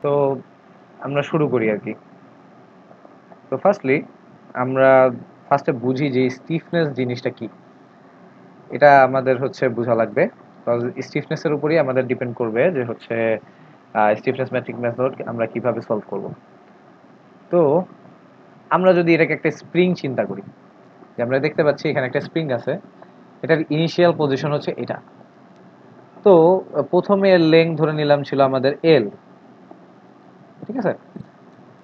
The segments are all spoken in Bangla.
তো আমরা শুরু করি আর কি। তো ফার্স্টলি আমরা ফার্স্টে বুঝি যে স্টিফনেস জিনিসটা কি। এটা আমাদের হচ্ছে বোঝা লাগবে, কারণ স্টিফনেসের উপরই আমাদের ডিপেন্ড করবে যে হচ্ছে স্টিফনেস ম্যাট্রিক মেথড আমরা কিভাবে সলভ করব। তো আমরা যদি এটাকে একটা স্প্রিং চিন্তা করি, যে আমরা দেখতে পাচ্ছি এখানে একটা স্প্রিং আছে, এটার ইনিশিয়াল পজিশন হচ্ছে এটা। তো প্রথমে এর লেংথ ধরে নিলাম ছিল আমাদের এল, ঠিক আছে।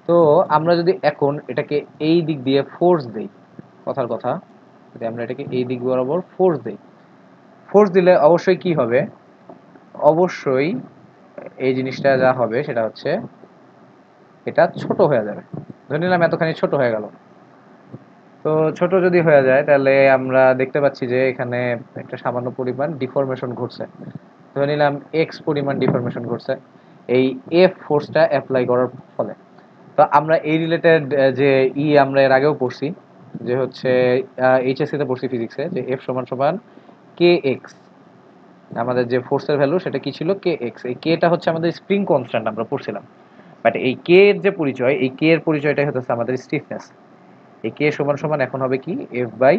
তো আমরা যদি এখন এটাকে এই দিক দিয়ে ফোর্স দেই, কথার কথা, যদি আমরা এটাকে এই দিক বরাবর ফোর্স দেই, ফোর্স দিলে অবশ্যই কি হবে, অবশ্যই এই জিনিসটা যা হবে সেটা হচ্ছে এটা ছোট হয়ে যাবে। ধরে নিলাম এতখানি ছোট হয়ে গেল। তো ছোট যদি হয়ে যায় তাহলে আমরা দেখতে পাচ্ছি যে এখানে একটা সামান্য পরিমাণ ডিফরমেশন ঘটছে। ধরে নিলাম এক্স পরিমাণ ডিফরমেশন ঘটছে এই এফ ফোর্সটা অ্যাপ্লাই করার ফলে। তো আমরা এই রিলেটেড যে আমরা এর আগেও পড়ছি, যে হচ্ছে এইচএসসি তে পড়ছি ফিজিক্সে, যে এফ সমান সমান কে এক্স। আমাদের যে ফোর্সের ভ্যালু সেটা কি ছিল, কে এক্স। এই কেটা হচ্ছে আমাদের স্প্রিং কনস্ট্যান্ট আমরা পড়ছিলাম। বাট এই কে এর যে পরিচয়, এই কে এর পরিচয়টাই হচ্ছে আমাদের স্টিফনেস। এই কে সমান সমান এখন হবে কি, এফ বাই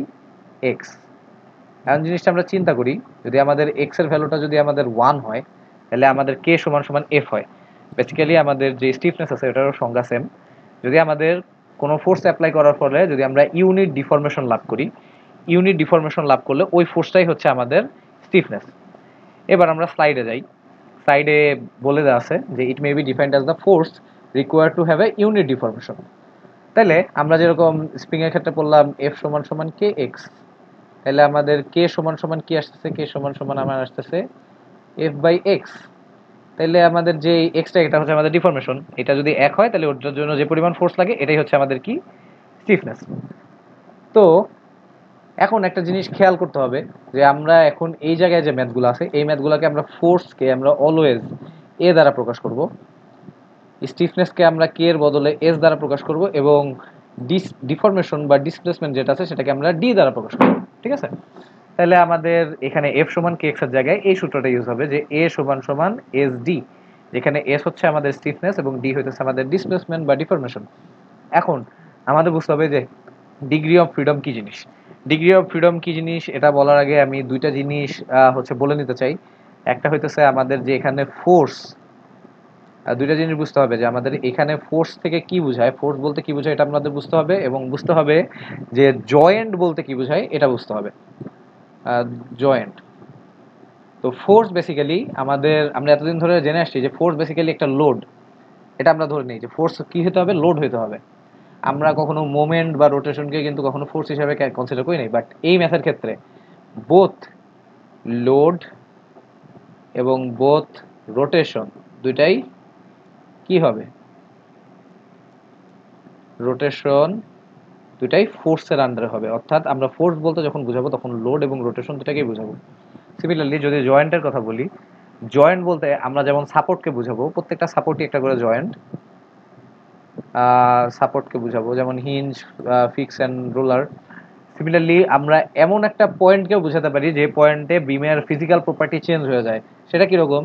এক্স। এখন জিনিসটা আমরা চিন্তা করি, যদি আমাদের এক্স এর ভ্যালুটা যদি আমাদের 1 হয়, তাহলে আমাদের কে সমান সমান এফ হয়। বেসিক্যালি আমাদের যে স্টিফনেস আছে ওটারও সংজ্ঞা সেম। যদি আমাদের কোনো ফোর্স অ্যাপ্লাই করার ফলে যদি আমরা ইউনিট ডিফরমেশন লাভ করি, ইউনিট ডিফরমেশন লাভ করলে ওই ফোর্সটাই হচ্ছে আমাদের স্টিফনেস। এবার আমরা স্লাইডে যাই। সাইডে বলে দেওয়া আছে যে it may be defined as the force required to have a unit deformation. তাহলে আমরা যেরকম স্প্রিং এর ক্ষেত্রে বললাম এফ সমান সমান কে এক্স, তাহলে আমাদের কে সমান সমান কি আসতেছে, কে সমান সমান আমার আসতেছে এফ বাই এক্স। তাহলে আমাদের যে এক্সটা, এটা হচ্ছে আমাদের ডিফরমেশন, এটা যদি এক হয় তাহলে ওটার জন্য যে পরিমাণ ফোর্স লাগে এটাই হচ্ছে আমাদের কি, স্টিফনেস। তো এখন একটা জিনিস খেয়াল করতে হবে, যে আমরা এখন এই জায়গায় যে ম্যাথগুলো আছে এই ম্যাথগুলোকে আমরা ফোর্সকে আমরা অলওয়েজ এ দ্বারা প্রকাশ করব, স্টিফনেসকে আমরা কে এর বদলে এস দ্বারা প্রকাশ করব, এবং ডিফরমেশন বা ডিসপ্লেসমেন্ট যেটা আছে সেটাকে আমরা ডি দ্বারা প্রকাশ করব, ঠিক আছে। তাহলে আমাদের এখানে এফ সমান কে এক্স এর জায়গায় এই সূত্রটা ইউজ হবে, যে এ সমান সমান এস ডি, যেখানে এস হচ্ছে আমাদের স্টিফনেস এবং ডি হইতেছে আমাদের ডিসপ্লেসমেন্ট বা ডিফরমেশন। এখন আমাদের বুঝতে হবে যে ডিগ্রি অফ ফ্রিডম কি জিনিস। ডিগ্রি অফ ফ্রিডম কি জিনিস এটা বলার আগে আমি দুইটা জিনিস হচ্ছে বলে নিতে চাই। একটা হইতেছে আমাদের যে এখানে ফোর্স, দুইটা জিনিস বুঝতে হবে, যে আমাদের এখানে ফোর্স থেকে কি বোঝায়, ফোর্স বলতে কি বোঝায় এটা আমাদের বুঝতে হবে, এবং বুঝতে হবে যে জয়েন্ট বলতে কি বোঝায় এটা বুঝতে হবে। জয়েন্ট, তো ফোর্স বেসিক্যালি আমাদের, আমরা এতদিন ধরে জেনে আসছি যে ফোর্স বেসিক্যালি একটা লোড। এটা আমরা ধরে নিই যে ফোর্স কি হতে হবে, লোড হতে হবে। আমরা কখনো মোমেন্ট বা রোটেশনকে কিন্তু কখনো ফোর্স হিসাবে কনসিডার করি নাই, বাট এই ম্যাথের ক্ষেত্রে বোথ লোড এবং বোথ রোটেশন দুইটাই কি হবে, রোটেশন দুইটাই ফোর্সের আন্ডারে হবে। অর্থাৎ আমরা ফোর্স বলতে যখন বুঝাবো তখন লোড এবং রোটেশন দুটাকেই বুঝাবো। সিমিলারলি যদি জয়েন্টের কথা বলি, জয়েন্ট বলতে আমরা যেমন সাপোর্টকে বুঝাবো, প্রত্যেকটা সাপোর্টই একটা করে জয়েন্ট, সাপোর্টকে বুঝাবো যেমন hinge, fix and roller. Similarly আমরা এমন একটা পয়েন্টকেও বুঝাতে পারি যে পয়েন্টে বিমের ফিজিক্যাল প্রপার্টি চেঞ্জ হয়ে যায়। সেটা কিরকম,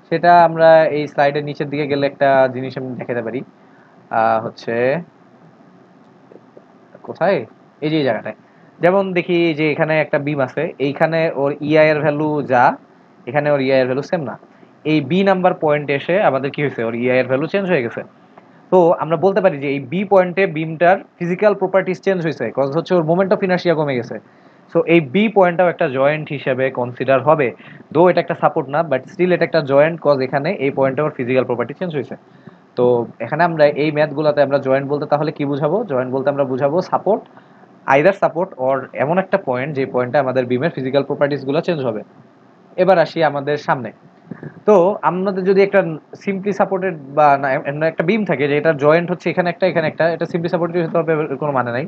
সেটা আমরা এই স্লাইডের নিচের দিকে গেলে একটা জিনিস আমি দেখাতে পারি। হচ্ছে কোথায়, এই যে এই জায়গাটায়, যেমন দেখি যে এখানে একটা বিম আছে, এইখানে ওর ইআই এর ভ্যালু যা, এখানে ওর ইআই এর ভ্যালু সেম না। এই বি নাম্বার পয়েন্টে এসে আমাদের কি হয়েছে, ওর ইআই এর ভ্যালু চেঞ্জ হয়ে গেছে। তো আমরা বলতে পারি যে এই বি পয়েন্টে বিমটার ফিজিক্যাল প্রপার্টিস চেঞ্জ হয়েছে, কজ হচ্ছে ওর মোমেন্ট অফ ইনার্শিয়া কমে গেছে। সো এই বি পয়েন্টটাও একটা জয়েন্ট হিসেবে কনসিডার হবে, দো এটা একটা সাপোর্ট না, বাট স্টিল এটা একটা জয়েন্ট, কজ এখানে এই পয়েন্টে ওর ফিজিক্যাল প্রপার্টি চেঞ্জ হয়েছে। তো এখানে আমরা এই ম্যাথগুলোতে আমরা জয়েন্ট বলতে তাহলে কি বুঝাবো, জয়েন্ট বলতে আমরা বুঝাবো সাপোর্ট, আইদার সাপোর্ট অর এমন একটা পয়েন্ট যে পয়েন্টে আমাদের বিমের ফিজিক্যাল প্রপার্টিস গুলো চেঞ্জ হবে। এবার আসি আমাদের সামনে। তো আমাদের যদি একটা সিম্পলি সাপোর্টেড বা এমন একটা বিম থাকে যে এটা জয়েন্ট হচ্ছে এখানে একটা এখানে একটা, এটা সিম্পলি সাপোর্টেড হতে হবে কোনো মানে নাই,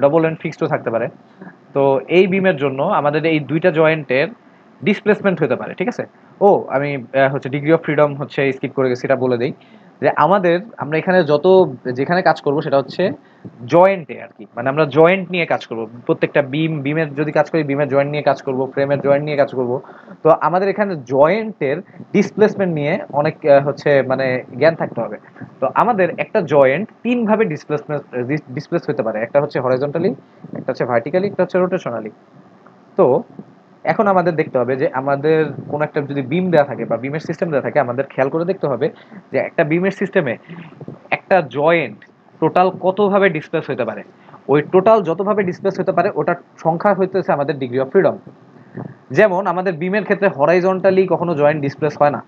ডবল এন্ড ফিক্সডও থাকতে পারে। তো এই বিমের জন্য আমাদের এই দুইটা জয়েন্টের ডিসপ্লেসমেন্ট হতে পারে, ঠিক আছে। ও আমি হচ্ছে ডিগ্রি অফ ফ্রিডম হচ্ছে স্কিপ করে গেছি, এটা বলে দেই, যে আমরা এখানে যেখানে কাজ করব সেটা হচ্ছে জয়েন্টে আর কি, মানে আমরা জয়েন্ট নিয়ে কাজ করব, প্রত্যেকটা বিমের যদি কাজ করি বিমের জয়েন্ট নিয়ে কাজ করব, ফ্রেমের জয়েন্ট নিয়ে কাজ করব। তো আমাদের এখানে জয়েন্টের ডিসপ্লেসমেন্ট নিয়ে অনেক হচ্ছে মানে জ্ঞান থাকতে হবে। তো আমাদের একটা জয়েন্ট তিন ভাবে ডিসপ্লেস হতে পারে, একটা হচ্ছে হরাইজন্টালি, একটা হচ্ছে ভার্টিক্যালি, একটা হচ্ছে রোটেশনালি। তো এখন আমাদের দেখতে হবে যে আমাদের কোন একটা যদি বিম দেওয়া থাকে বা বিমের সিস্টেম দেওয়া থাকে, আমাদের খেয়াল করে দেখতে হবে যে একটা বিমের সিস্টেমে একটা জয়েন্ট টোটাল কতভাবে ডিসপ্লেস হতে পারে। ওই টোটাল যতভাবে ডিসপ্লেস হতে পারে ওটার সংখ্যা হইতেছে আমাদের ডিগ্রি অফ ফ্রিডম। যেমন আমাদের বিমের ক্ষেত্রে হরাইজন্টালি কখনো জয়েন্ট ডিসপ্লেস হয় না,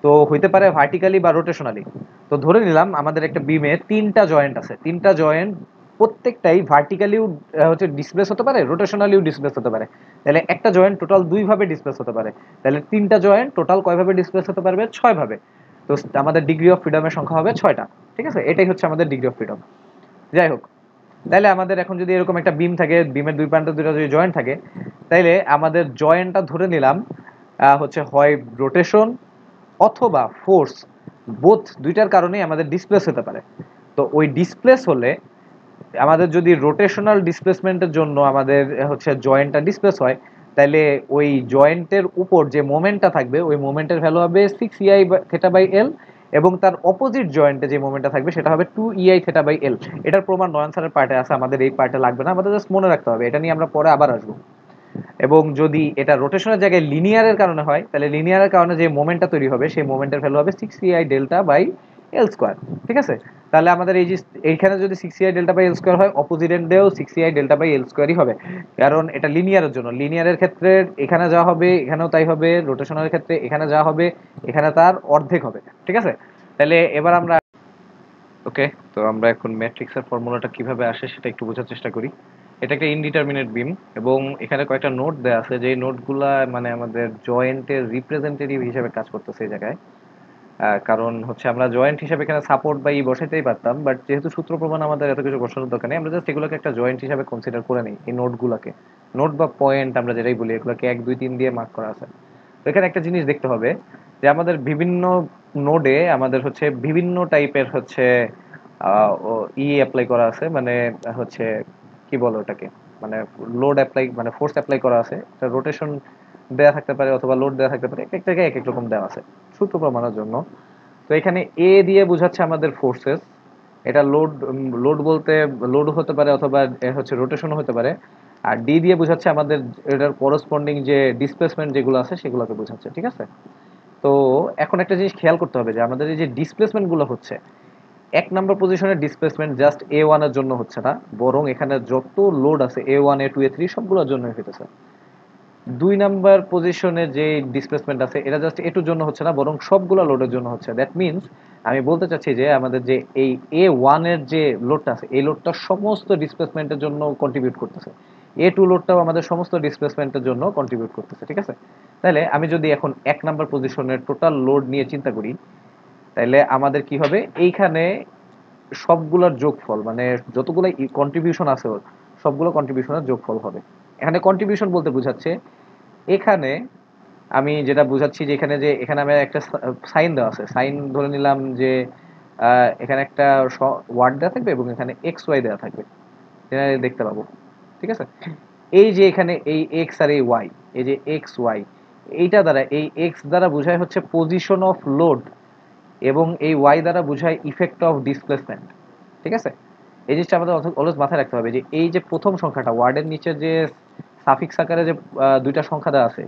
তো হইতে পারে ভার্টিক্যালি বা রোটেশনালি। তো ধরে নিলাম আমাদের একটা বিমে তিনটা জয়েন্ট আছে, তিনটা জয়েন্ট প্রত্যেকটাই ভার্টিক্যালিও হচ্ছে ডিসপ্লেস হতে পারে, রোটেশনালিও ডিসপ্লেস হতে পারে। তাহলে একটা জয়েন্ট টোটাল দুই ভাবে ডিসপ্লেস হতে পারে। তাহলে তিনটা জয়েন্ট টোটাল কয় ভাবে ডিসপ্লেস হতে পারবে? 6 ভাবে। তো আমাদের ডিগ্রি অফ ফ্রিডমের সংখ্যা হবে 6টা। ঠিক আছে, এটাই হচ্ছে আমাদের ডিগ্রি অফ ফ্রিডম। যাই হোক, তাইলে আমাদের এখন যদি এরকম একটা বিম থাকে, বিমের দুই প্রান্তে দুটো যদি জয়েন্ট থাকে, তাইলে আমাদের জয়েন্টটা ধরে নিলাম হচ্ছে হয় রোটেশন অথবা ফোর্স, বোথ দুইটার কারণেই আমাদের ডিসপ্লেস হতে পারে। তো ওই ডিসপ্লেস হলে আমাদের যদি রোটেশনাল ডিসপ্লেসমেন্টের জন্য আমাদের হচ্ছে জয়েন্টটা ডিসপ্লেস হয়, তাহলে ওই জয়েন্টের উপর যে মোমেন্টটা থাকবে ওই মোমেন্টের ভ্যালু হবে 6 EI থেটা বাই এল, এবং তার অপোজিট জয়েন্টে যে মোমেন্টটা থাকবে সেটা হবে 2 EI থেটা বাই এল। এটার প্রমাণ নয়ন স্যারের পার্টে আছে, আমাদের এই পার্টে লাগবে না, আমাদের জাস্ট মনে রাখতে হবে, এটা নিয়ে আমরা পরে আবার আসবো। এবং যদি এটা রোটেশনের জায়গায় লিনিয়ারের কারণে হয়, তাহলে লিনিয়ারের কারণে যে মোমেন্টটা তৈরি হবে সেই মোমেন্টের ভ্যালু হবে 6 EI delta by L square. ঠিক আছে, তাহলে আমাদের এই যে এইখানে যদি 6 EI delta by L square হয়, অপোজিট এন্ডেও 6 EI ডেল্টা বাই এল স্কোয়ারই হবে, কারণ এটা লিনিয়ারের জন্য। লিনিয়ারের ক্ষেত্রে এখানে যা হবে এখানেও তাই হবে, রোটেশনের ক্ষেত্রে এখানে যা হবে এখানে তার অর্ধেক হবে। ঠিক আছে, তাহলে এবার আমরা ওকে, তো আমরা এখন ম্যাট্রিক্সের ফর্মুলাটা কিভাবে আসে সেটা একটু বোঝার চেষ্টা করি। এটা একটা ইনডিটারমিনেট বিম, এবং এখানে কয়েকটা নোট দেওয়া আছে, যে নোটগুলা মানে আমাদের জয়েন্টের রিপ্রেজেন্টেটিভ হিসেবে কাজ করতেছে এই জায়গায়। কারণ হচ্ছে আমরা জয়েন্ট হিসেবে এখানে সাপোর্ট বা ই বসাইতেই পারতাম, বাট যেহেতু সূত্র প্রমাণ আমাদের এত কিছু বসানোর দরকার নেই, আমরা জাস্ট এগুলোকে একটা জয়েন্ট হিসেবে কনসিডার করে নিই। এই নোটগুলোকে, নোট বা পয়েন্ট আমরা যেটাই বলি, এগুলোকে 1 2 3 দিয়ে মার্ক করা আছে। তো এখানে একটা জিনিস দেখতে হবে যে আমাদের বিভিন্ন নোডে আমাদের হচ্ছে বিভিন্ন টাইপের হচ্ছে অ্যাপ্লাই করা আছে, মানে হচ্ছে কি বলো ওটাকে, মানে লোড অ্যাপ্লাই মানে ফোর্স অ্যাপ্লাই করা আছে। এটা রোটেশন দেয়া থাকতে পারে অথবা লোড দেয়া থাকতে পারে, এক এক জায়গায় এক এক রকম দেওয়া আছে সূত্র প্রমাণের জন্য। তো এখানে এ দিয়ে বোঝাচ্ছে আমাদের ফোর্সেস, এটা লোড, লোড বলতে লোড হতে পারে অথবা হচ্ছে রোটেশন হতে পারে। আর ডি দিয়ে বোঝাচ্ছে আমাদের এটার করসপন্ডিং যে ডিসপ্লেসমেন্ট যেগুলো আছে সেগুলোকে বোঝাচ্ছে। ঠিক আছে, তো এখন একটা জিনিস খেয়াল করতে হবে যে আমাদের এই যে ডিসপ্লেসমেন্ট গুলো হচ্ছে, 1 নম্বর পজিশনের ডিসপ্লেসমেন্ট জাস্ট A1 এর জন্য হচ্ছে না, বরং এখানে যত লোড আছে A1 A2 A3 সবগুলোর জন্য হইতেছে। 2 নাম্বার পজিশনের যে ডিসপ্লেসমেন্ট আছে এটা জাস্ট A2 জন্য হচ্ছে না, বরং সবগুলো লোডের জন্য হচ্ছে। দ্যাট মিনস আমি বলতে চাচ্ছি যে আমাদের যে এই A1 এর যে লোডটা আছে এই লোডটা সমস্ত ডিসপ্লেসমেন্টের জন্য কন্ট্রিবিউট করতেছে, A2 লোডটাও আমাদের সমস্ত ডিসপ্লেসমেন্টের জন্য কন্ট্রিবিউট করতেছে। ঠিক আছে, তাহলে আমি যদি এখন 1 নম্বর পজিশনের টোটাল লোড নিয়ে চিন্তা করি, তাহলে আমাদের কি হবে, এইখানে সবগুলোর যোগফল মানে যতগুলো কন্ট্রিবিউশন আছে ওর সবগুলো কন্ট্রিবিউশনের যোগফল হবে। এখানে কন্ট্রিবিউশন বলতে বোঝাচ্ছে, এখানে আমি যেটা বুঝাচ্ছি যে এখানে যে এখানে আমি একটা সাইন দেওয়া আছে, সাইন ধরে নিলাম যে এখানে একটা ওয়ার্ড দেওয়া থাকবে এবং এখানে এক্স ওয়াই দেওয়া থাকবে, যেটা দেখতে পাবো। ঠিক আছে, এই যে এখানে এই এক্স আর এই ওয়াই, এই যে এক্স ওয়াই, এইটা দ্বারা এই এক্স দ্বারা বোঝায় হচ্ছে পজিশন অফ লোড, এবং এই ওয়াই দ্বারা বোঝায় ইফেক্ট অফ ডিসপ্লেসমেন্ট। ঠিক আছে, এই জিনিসটা আমাদের অলওয়েজ মাথায় রাখতে হবে যে এই যে প্রথম সংখ্যাটা ওয়ার্ডের নিচে যে সাফিক্স আকারে যে দুইটা সংখ্যা দেওয়া আছে,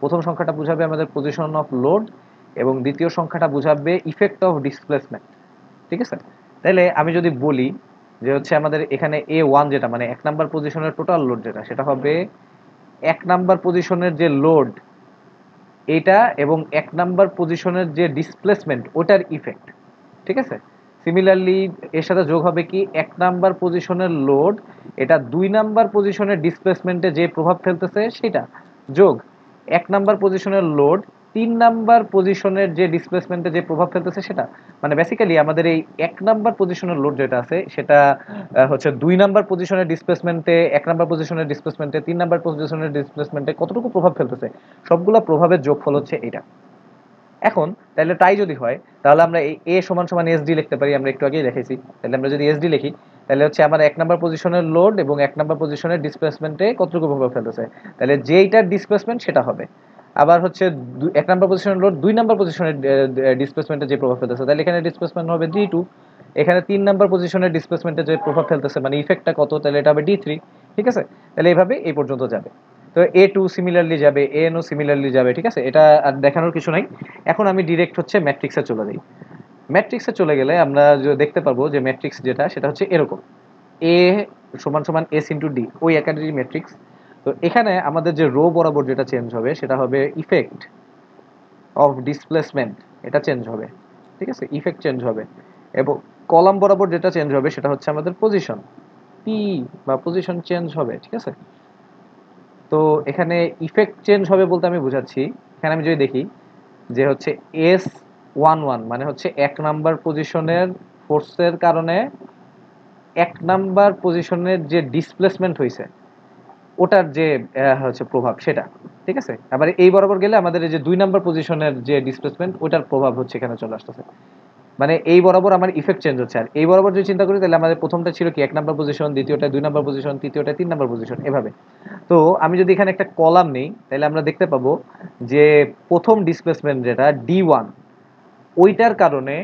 প্রথম সংখ্যাটা বোঝাবে আমাদের পজিশন অফ লোড এবং দ্বিতীয় সংখ্যাটা বোঝাবে ইফেক্ট অফ ডিসপ্লেসমেন্ট। ঠিক আছে, তাহলে আমি যদি বলি যে হচ্ছে আমাদের এখানে A1 যেটা মানে 1 নম্বর পজিশনের টোটাল লোড যেটা, সেটা হবে 1 নম্বর পজিশনের যে লোড এটা এবং 1 নম্বর পজিশনের যে ডিসপ্লেসমেন্ট ওটার ইফেক্ট। ঠিক আছে, সিমিলারলি এর সাথে যোগ হবে কি 1 নম্বর পজিশনের লোড, এটা 2 নম্বর পজিশনের ডিসপ্লেসমেন্টে যে প্রভাব ফেলতেছে সেটা, যোগ 1 নম্বর পজিশনের লোড 3 নম্বর পজিশনের যে ডিসপ্লেসমেন্টে যে প্রভাব ফেলতেছে সেটা। মানে বেসিক্যালি আমাদের এই 1 নম্বর পজিশনের লোড যেটা আছে সেটা হচ্ছে 2 নম্বর পজিশনের ডিসপ্লেসমেন্টে, 1 নম্বর পজিশনের ডিসপ্লেসমেন্টে, 3 নম্বর পজিশনের ডিসপ্লেসমেন্টে কতটুকু প্রভাব ফেলতেছে, সবগুলা প্রভাবের যোগফল হচ্ছে এটা। এখন তাহলে তাই যদি হয় তাহলে আমরা এই এ সমান সমান এসডি লিখতে পারি, আমরা একটু আগেই লিখেছি। তাহলে আমরা যদি এসডি লিখি, তাহলে হচ্ছে আমার 1 নাম্বার পজিশনের লোড এবং 1 নাম্বার পজিশনের ডিসপ্লেসমেন্টে কতটুকু প্রভাব ফেলতেছে, তাহলে যেইটার ডিসপ্লেসমেন্ট সেটা হবে। আবার হচ্ছে 1 নাম্বার পজিশনের লোড 2 নাম্বার পজিশনের ডিসপ্লেসমেন্টে যে প্রভাব ফেলতেছে, তাহলে এখানে ডিসপ্লেসমেন্ট হবে d2। এখানে 3 নাম্বার পজিশনের ডিসপ্লেসমেন্টে যে প্রভাব ফেলতেছে মানে ইফেক্টটা কত, তাহলে এটা হবে d3। ঠিক আছে, তাহলে এইভাবে এই পর্যন্ত যাবে। তো a2 সিমিলারলি যাবে, an ও সিমিলারলি যাবে। ঠিক আছে, এটা আর দেখানোর কিছু নাই। এখন আমি ডিরেক্ট হচ্ছে ম্যাট্রিক্সে চলে যাই। ম্যাট্রিক্সে চলে গেলে আমরা দেখতে পারবো যে ম্যাট্রিক্স যেটা সেটা হচ্ছে এরকম, এ সমান সমান এস ইন্টু ডি, ওই একাডেমি ম্যাট্রিক্স। তো এখানে আমাদের যে রো বরাবর যেটা চেঞ্জ হবে সেটা হবে ইফেক্ট অফ ডিসপ্লেসমেন্ট, এটা চেঞ্জ হবে। ঠিক আছে, ইফেক্ট চেঞ্জ হবে। এবং কলাম বরাবর যেটা চেঞ্জ হবে সেটা হচ্ছে আমাদের পজিশন, পি বা পজিশন চেঞ্জ হবে। ঠিক আছে, তো এখানে ইফেক্ট চেঞ্জ হবে বলতে আমি বুঝাচ্ছি, এখানে আমি যদি দেখি যে হচ্ছে S11 মানে হচ্ছে 1 নাম্বার পজিশনের ফোর্সের কারণে 1 নাম্বার পজিশনের যে ডিসপ্লেসমেন্ট হয়েছে ওটার যে হচ্ছে প্রভাব সেটা। ঠিক আছে, আবার এই বরাবর গেলে আমাদের এই যে 2 নাম্বার পজিশনের যে ডিসপ্লেসমেন্ট ওটার প্রভাব হচ্ছে এখানে চলে আসতেছে। মানে এই বরাবর আমার ইফেক্ট চেঞ্জ হচ্ছে। আর এই বরাবর যদি চিন্তা করি তাহলে আমাদের প্রথমটা ছিল কি 1 নাম্বার পজিশন, দ্বিতীয়টা 2 নাম্বার পজিশন, তৃতীয়টা 3 নাম্বার পজিশন, এভাবে। তো আমি যদি এখানে একটা কলাম নেই তাহলে আমরা দেখতে পাবো যে প্রথম ডিসপ্লেসমেন্ট যেটা d1, ওইটার কারণে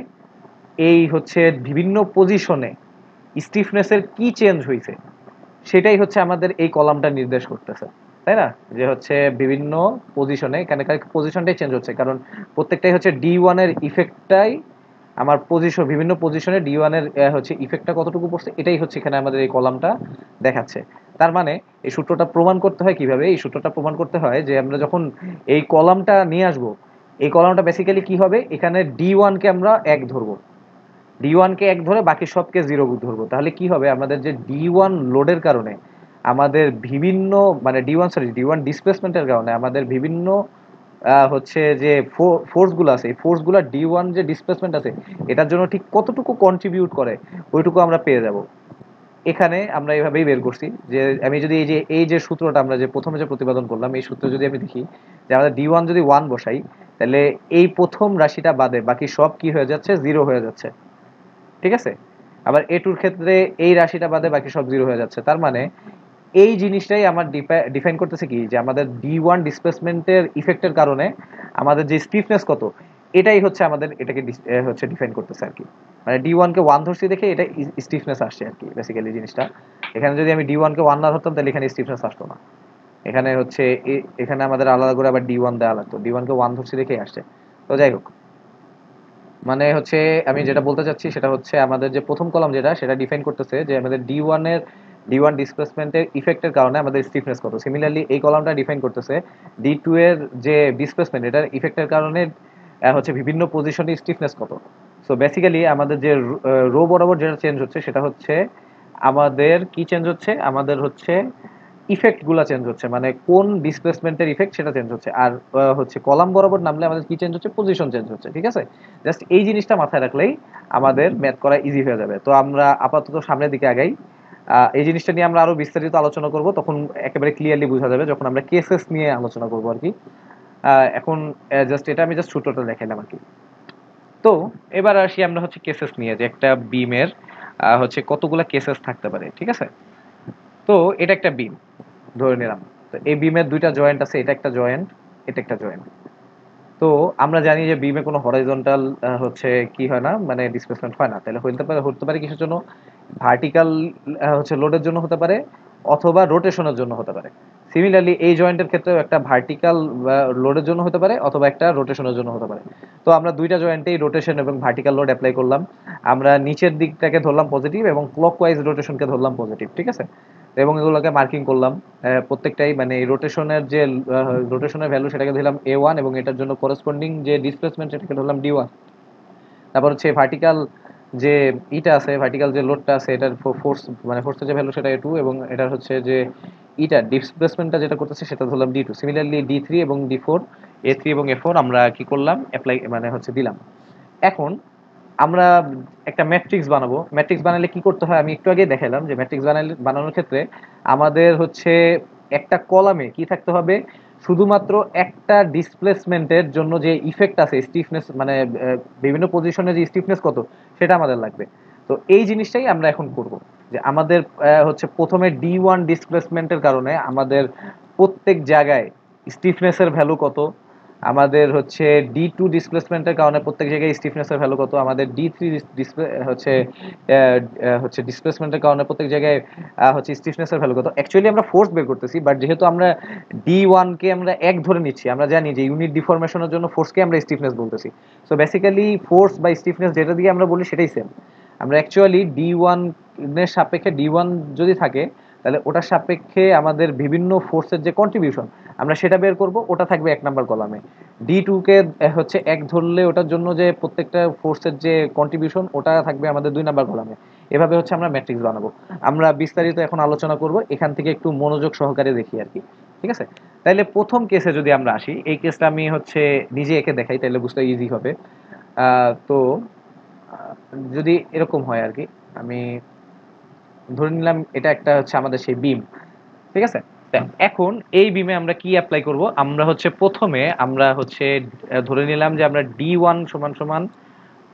এই হচ্ছে বিভিন্ন পজিশনে স্টিফনেসের কি চেঞ্জ হয়েছে সেটাই হচ্ছে আমাদের এই কলামটা নির্দেশ করতেছে, তাই না? যে হচ্ছে বিভিন্ন পজিশনে, এখানে পজিশনটাই চেঞ্জ হচ্ছে কারণ প্রত্যেকটাই হচ্ছে d1 এর ইফেক্টটাই আমার পজিশন, বিভিন্ন পজিশনে d1 এর হচ্ছে ইফেক্টটা কতটুকু পড়ছে এটাই হচ্ছে এখানে আমাদের এই কলামটা দেখাচ্ছে। তার মানে এই সূত্রটা প্রমাণ করতে হয় কিভাবে? এই সূত্রটা প্রমাণ করতে হয় যে আমরা যখন এই কলামটা নিয়ে আসব, এই কলামটা বেসিক্যালি কি হবে, এখানে d1 কে আমরা 1 ধরবো, d1 কে 1 ধরে বাকি সবকে 0 ধরবো। তাহলে কি হবে, আমাদের যে d1 লোডের কারণে আমাদের বিভিন্ন মানে d1 ডিসপ্লেসমেন্টের কারণে আমাদের বিভিন্ন হচ্ছে যে ফোর্স গুলো আছে, এই ফোর্স গুলা d1 যে ডিসপ্লেসমেন্ট আছে এটার জন্য ঠিক কতটুকু কন্ট্রিবিউট করে ওইটুকু আমরা পেয়ে যাব। এখানে আমরা এইভাবেই বের করছি যে আমি যদি এই যে সূত্রটা আমরা যে প্রথমে যে প্রতিপাদন করলাম এই সূত্র যদি আমি দেখি যে আমাদের d1 যদি 1 বসাই তাহলে এই প্রথম রাশিটা বাদে বাকি সব কি হয়ে যাচ্ছে, 0 হয়ে যাচ্ছে। ঠিক আছে, আবার a2 এর ক্ষেত্রে এই রাশিটা বাদে বাকি সব 0 হয়ে যাচ্ছে। তার মানে এই জিনিসটাই আমার ডিফাইন করতেছে কি যে আমাদের d1 ডিসপ্লেসমেন্টের ইফেক্টের কারণে আমাদের যে স্টিফনেস কত এটাই হচ্ছে আমাদের এটাকে হচ্ছে ডিফাইন করতেছে আর কি। মানে d1 কে 1 ধরছি দেখে এটা স্টিফনেস আসছে আর কি বেসিক্যালি জিনিসটা। এখানে যদি আমি d1 কে 1 না ধরতাম তাহলে এখানে স্টিফনেস আসতো না। এখানে হচ্ছে এখানে আমাদের আলাদা করে আবার d1 দেওয়া লাগতো, d1 কে 1 ধরছি দেখেই আসছে। তো যাই হোক, মানে হচ্ছে আমি যেটা বলতে চাচ্ছি সেটা হচ্ছে আমাদের যে প্রথম কলাম যেটা সেটা ডিফাইন করতেছে যে আমাদের d1 ডিসপ্লেসমেন্টের ইফেক্টের কারণে আমাদের স্টিফনেস কত। সিমিলারলি এই কলামটা ডিফাইন করতেছে d2 এর যে ডিসপ্লেসমেন্ট এটার ইফেক্টের কারণে হচ্ছে বিভিন্ন পজিশনে স্টিফনেস কত। সো বেসিক্যালি আমাদের যে রো বরাবর যেটা চেঞ্জ হচ্ছে সেটা হচ্ছে আমাদের কি চেঞ্জ হচ্ছে, আমাদের হচ্ছে ইফেক্ট গুলা চেঞ্জ হচ্ছে, মানে কোন ডিসপ্লেসমেন্টের ইফেক্ট সেটা চেঞ্জ হচ্ছে। আর হচ্ছে কলাম বরাবর নামলে আমাদের কি চেঞ্জ হচ্ছে, পজিশন চেঞ্জ হচ্ছে। ঠিক আছে, জাস্ট এই জিনিসটা মাথায় রাখলেই আমাদের ম্যাথ করা ইজি হয়ে যাবে। তো আমরা আপাতত সামনের দিকে আগাই। এই জিনিসটা নিয়ে আমরা আরো বিস্তারিত আলোচনা করব, তখন একেবারে ক্লিয়ারলি বোঝা যাবে যখন আমরা কেসেস নিয়ে আলোচনা করব আর কি। এখন জাস্ট এটা আমি জাস্ট সূত্রটা দেখাইলাম আর কি। তো এবার আসি আমরা হচ্ছে কেসেস নিয়ে, যে একটা বিমের হচ্ছে কতগুলা কেসেস থাকতে পারে। ঠিক আছে, তো এটা একটা বিম ধরে নিলাম। তো এই বিমের দুইটা জয়েন্ট আছে, এটা একটা জয়েন্ট, এটা একটা জয়েন্ট। তো আমরা জানি যে বিমে কোনো হরাইজন্টাল হচ্ছে কি হয় না, মানে ডিসপ্লেসমেন্ট হয় না। তাহলে হতে পারে কিসের জন্য, ভার্টিক্যাল হচ্ছে লোডের জন্য হতে পারে অথবা রোটেশনের জন্য হতে পারে। সিমিলারলি এই জয়েন্টের ক্ষেত্রেও একটা ভার্টিক্যাল লোডের জন্য হতে পারে অথবা একটা রোটেশনের জন্য হতে পারে। তো আমরা দুইটা জয়েন্টেই রোটেশন এবং ভার্টিক্যাল লোড অ্যাপ্লাই করলাম। আমরা নিচের দিকটাকে ধরলাম পজিটিভ এবং ক্লকওয়াইজ রোটেশনকে ধরলাম পজিটিভ। ঠিক আছে, এবং এগুলোকে মার্কিং করলাম প্রত্যেকটাই, মানে এই রোটেশনের যে রোটেশনের ভ্যালু সেটাকে ধরলাম a1 এবং এটার জন্য করেসপন্ডিং যে ডিসপ্লেসমেন্ট সেটাকে ধরলাম d1। তারপর হচ্ছে ভার্টিক্যাল যে ইটা আছে, ভার্টিক্যাল যে লোডটা আছে এটার ফোর্স মানে ফোর্সের যে ভ্যালু সেটা a2 এবং এটার হচ্ছে যে ইটা ডিসপ্লেসমেন্টটা যেটা করতেছে সেটা ধরলাম d2। সিমিলারলি d3 এবং d4, a3 এবং a4 আমরা কি করলাম, অ্যাপ্লাই মানে হচ্ছে দিলাম। এখন আমরা একটা ম্যাট্রিক্স বানাবো। ম্যাট্রিক্স বানালে কি করতে হয় আমি একটু আগে দেখালাম যে ম্যাট্রিক্স বানানোর ক্ষেত্রে আমাদের হচ্ছে একটা কলামে কি থাকতে হবে, শুধুমাত্র একটা ডিসপ্লেসমেন্টের জন্য যে ইফেক্ট আছে স্টিফনেস, মানে বিভিন্ন পজিশনে যে স্টিফনেস কত সেটা আমাদের লাগবে। তো তো এই জিনিসটাই আমরা এখন করব, যে আমাদের হচ্ছে প্রথমে D1 ডিসপ্লেসমেন্টের কারণে আমাদের প্রত্যেক জায়গায় স্টিফনেসের ভ্যালু কত, আমাদের হচ্ছে D2 ডিসপ্লেসমেন্টের কারণে প্রত্যেক জায়গায় স্টিফনেসের ভ্যালু কত, আমাদের D3 হচ্ছে হচ্ছে ডিসপ্লেসমেন্টের কারণে প্রত্যেক জায়গায় হচ্ছে স্টিফনেসের ভ্যালু কত। অ্যাকচুয়ালি আমরা ফোর্স বের করতেছি, বাট যেহেতু আমরা D1 কে আমরা এক ধরে নিচ্ছি, আমরা জানি যে ইউনিট ডিফরমেশনের জন্য ফোর্সকে আমরা স্টিফনেস বলতেছি। সো বেসিক্যালি ফোর্স বা স্টিফনেস যেটা দিয়ে আমরা বলি সেটাই সেম। আমরা অ্যাকচুয়ালি D1 এর সাপেক্ষে D1 যদি থাকে, তাহলে ওটার সাপেক্ষে আমাদের বিভিন্ন ফোর্সের যে কন্ট্রিবিউশন আমরা সেটা বের করব, ওটা থাকবে 1 নম্বর কলামে। D2 কে হচ্ছে এক ধরলে ওটার জন্য যে প্রত্যেকটা ফোর্সের যে কন্ট্রিবিউশন ওটা থাকবে আমাদের 2 নম্বর কলামে। এভাবে হচ্ছে আমরা ম্যাট্রিক্স বানাবো। আমরা বিস্তারিত এখন আলোচনা করব, এখান থেকে একটু মনোযোগ সহকারে দেখি আর কি। ঠিক আছে, তাইলে প্রথম কেসে যদি আমরা আসি, এই কেসটা আমি হচ্ছে নিজে একে দেখাই, তাহলে বুঝতে ইজি হবে। তো যদি এরকম হয় আর কি, আমি ধরে নিলাম এটা একটা হচ্ছে আমাদের সেই বিম। ঠিক আছে, তা এখন এই বিমে আমরা কি অ্যাপ্লাই করব, আমরা হচ্ছে প্রথমে আমরা হচ্ছে ধরে নিলাম যে আমরা D1 সমান সমান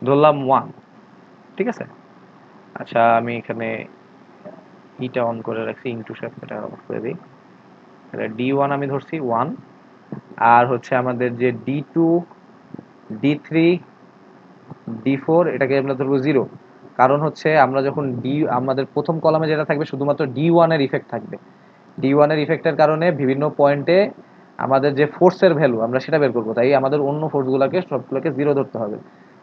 ধরলাম 1। ঠিক আছে, আচ্ছা আমি এখানে ইটা অন করে রাখছি, ইনটু শেপ এটা অফ করে দিই। তাহলে D1 আমি ধরছি 1, আর হচ্ছে আমাদের যে D2, D3, D4 এটাকে আমরা ধরবো 0। কারণ হচ্ছে আমরা যখন আমাদের প্রথম কলামে যেটা থাকবে শুধুমাত্র D1 এর ইফেক্ট থাকবে। D1 এর ইফেক্টের কারণে বিভিন্ন পয়েন্টে আমাদের যে ফোর্সের ভ্যালু আমরা সেটা বের করবো, তাই আমাদের অন্য ফোর্সগুলোকে সবগুলোকে 0 ধরতে হবে।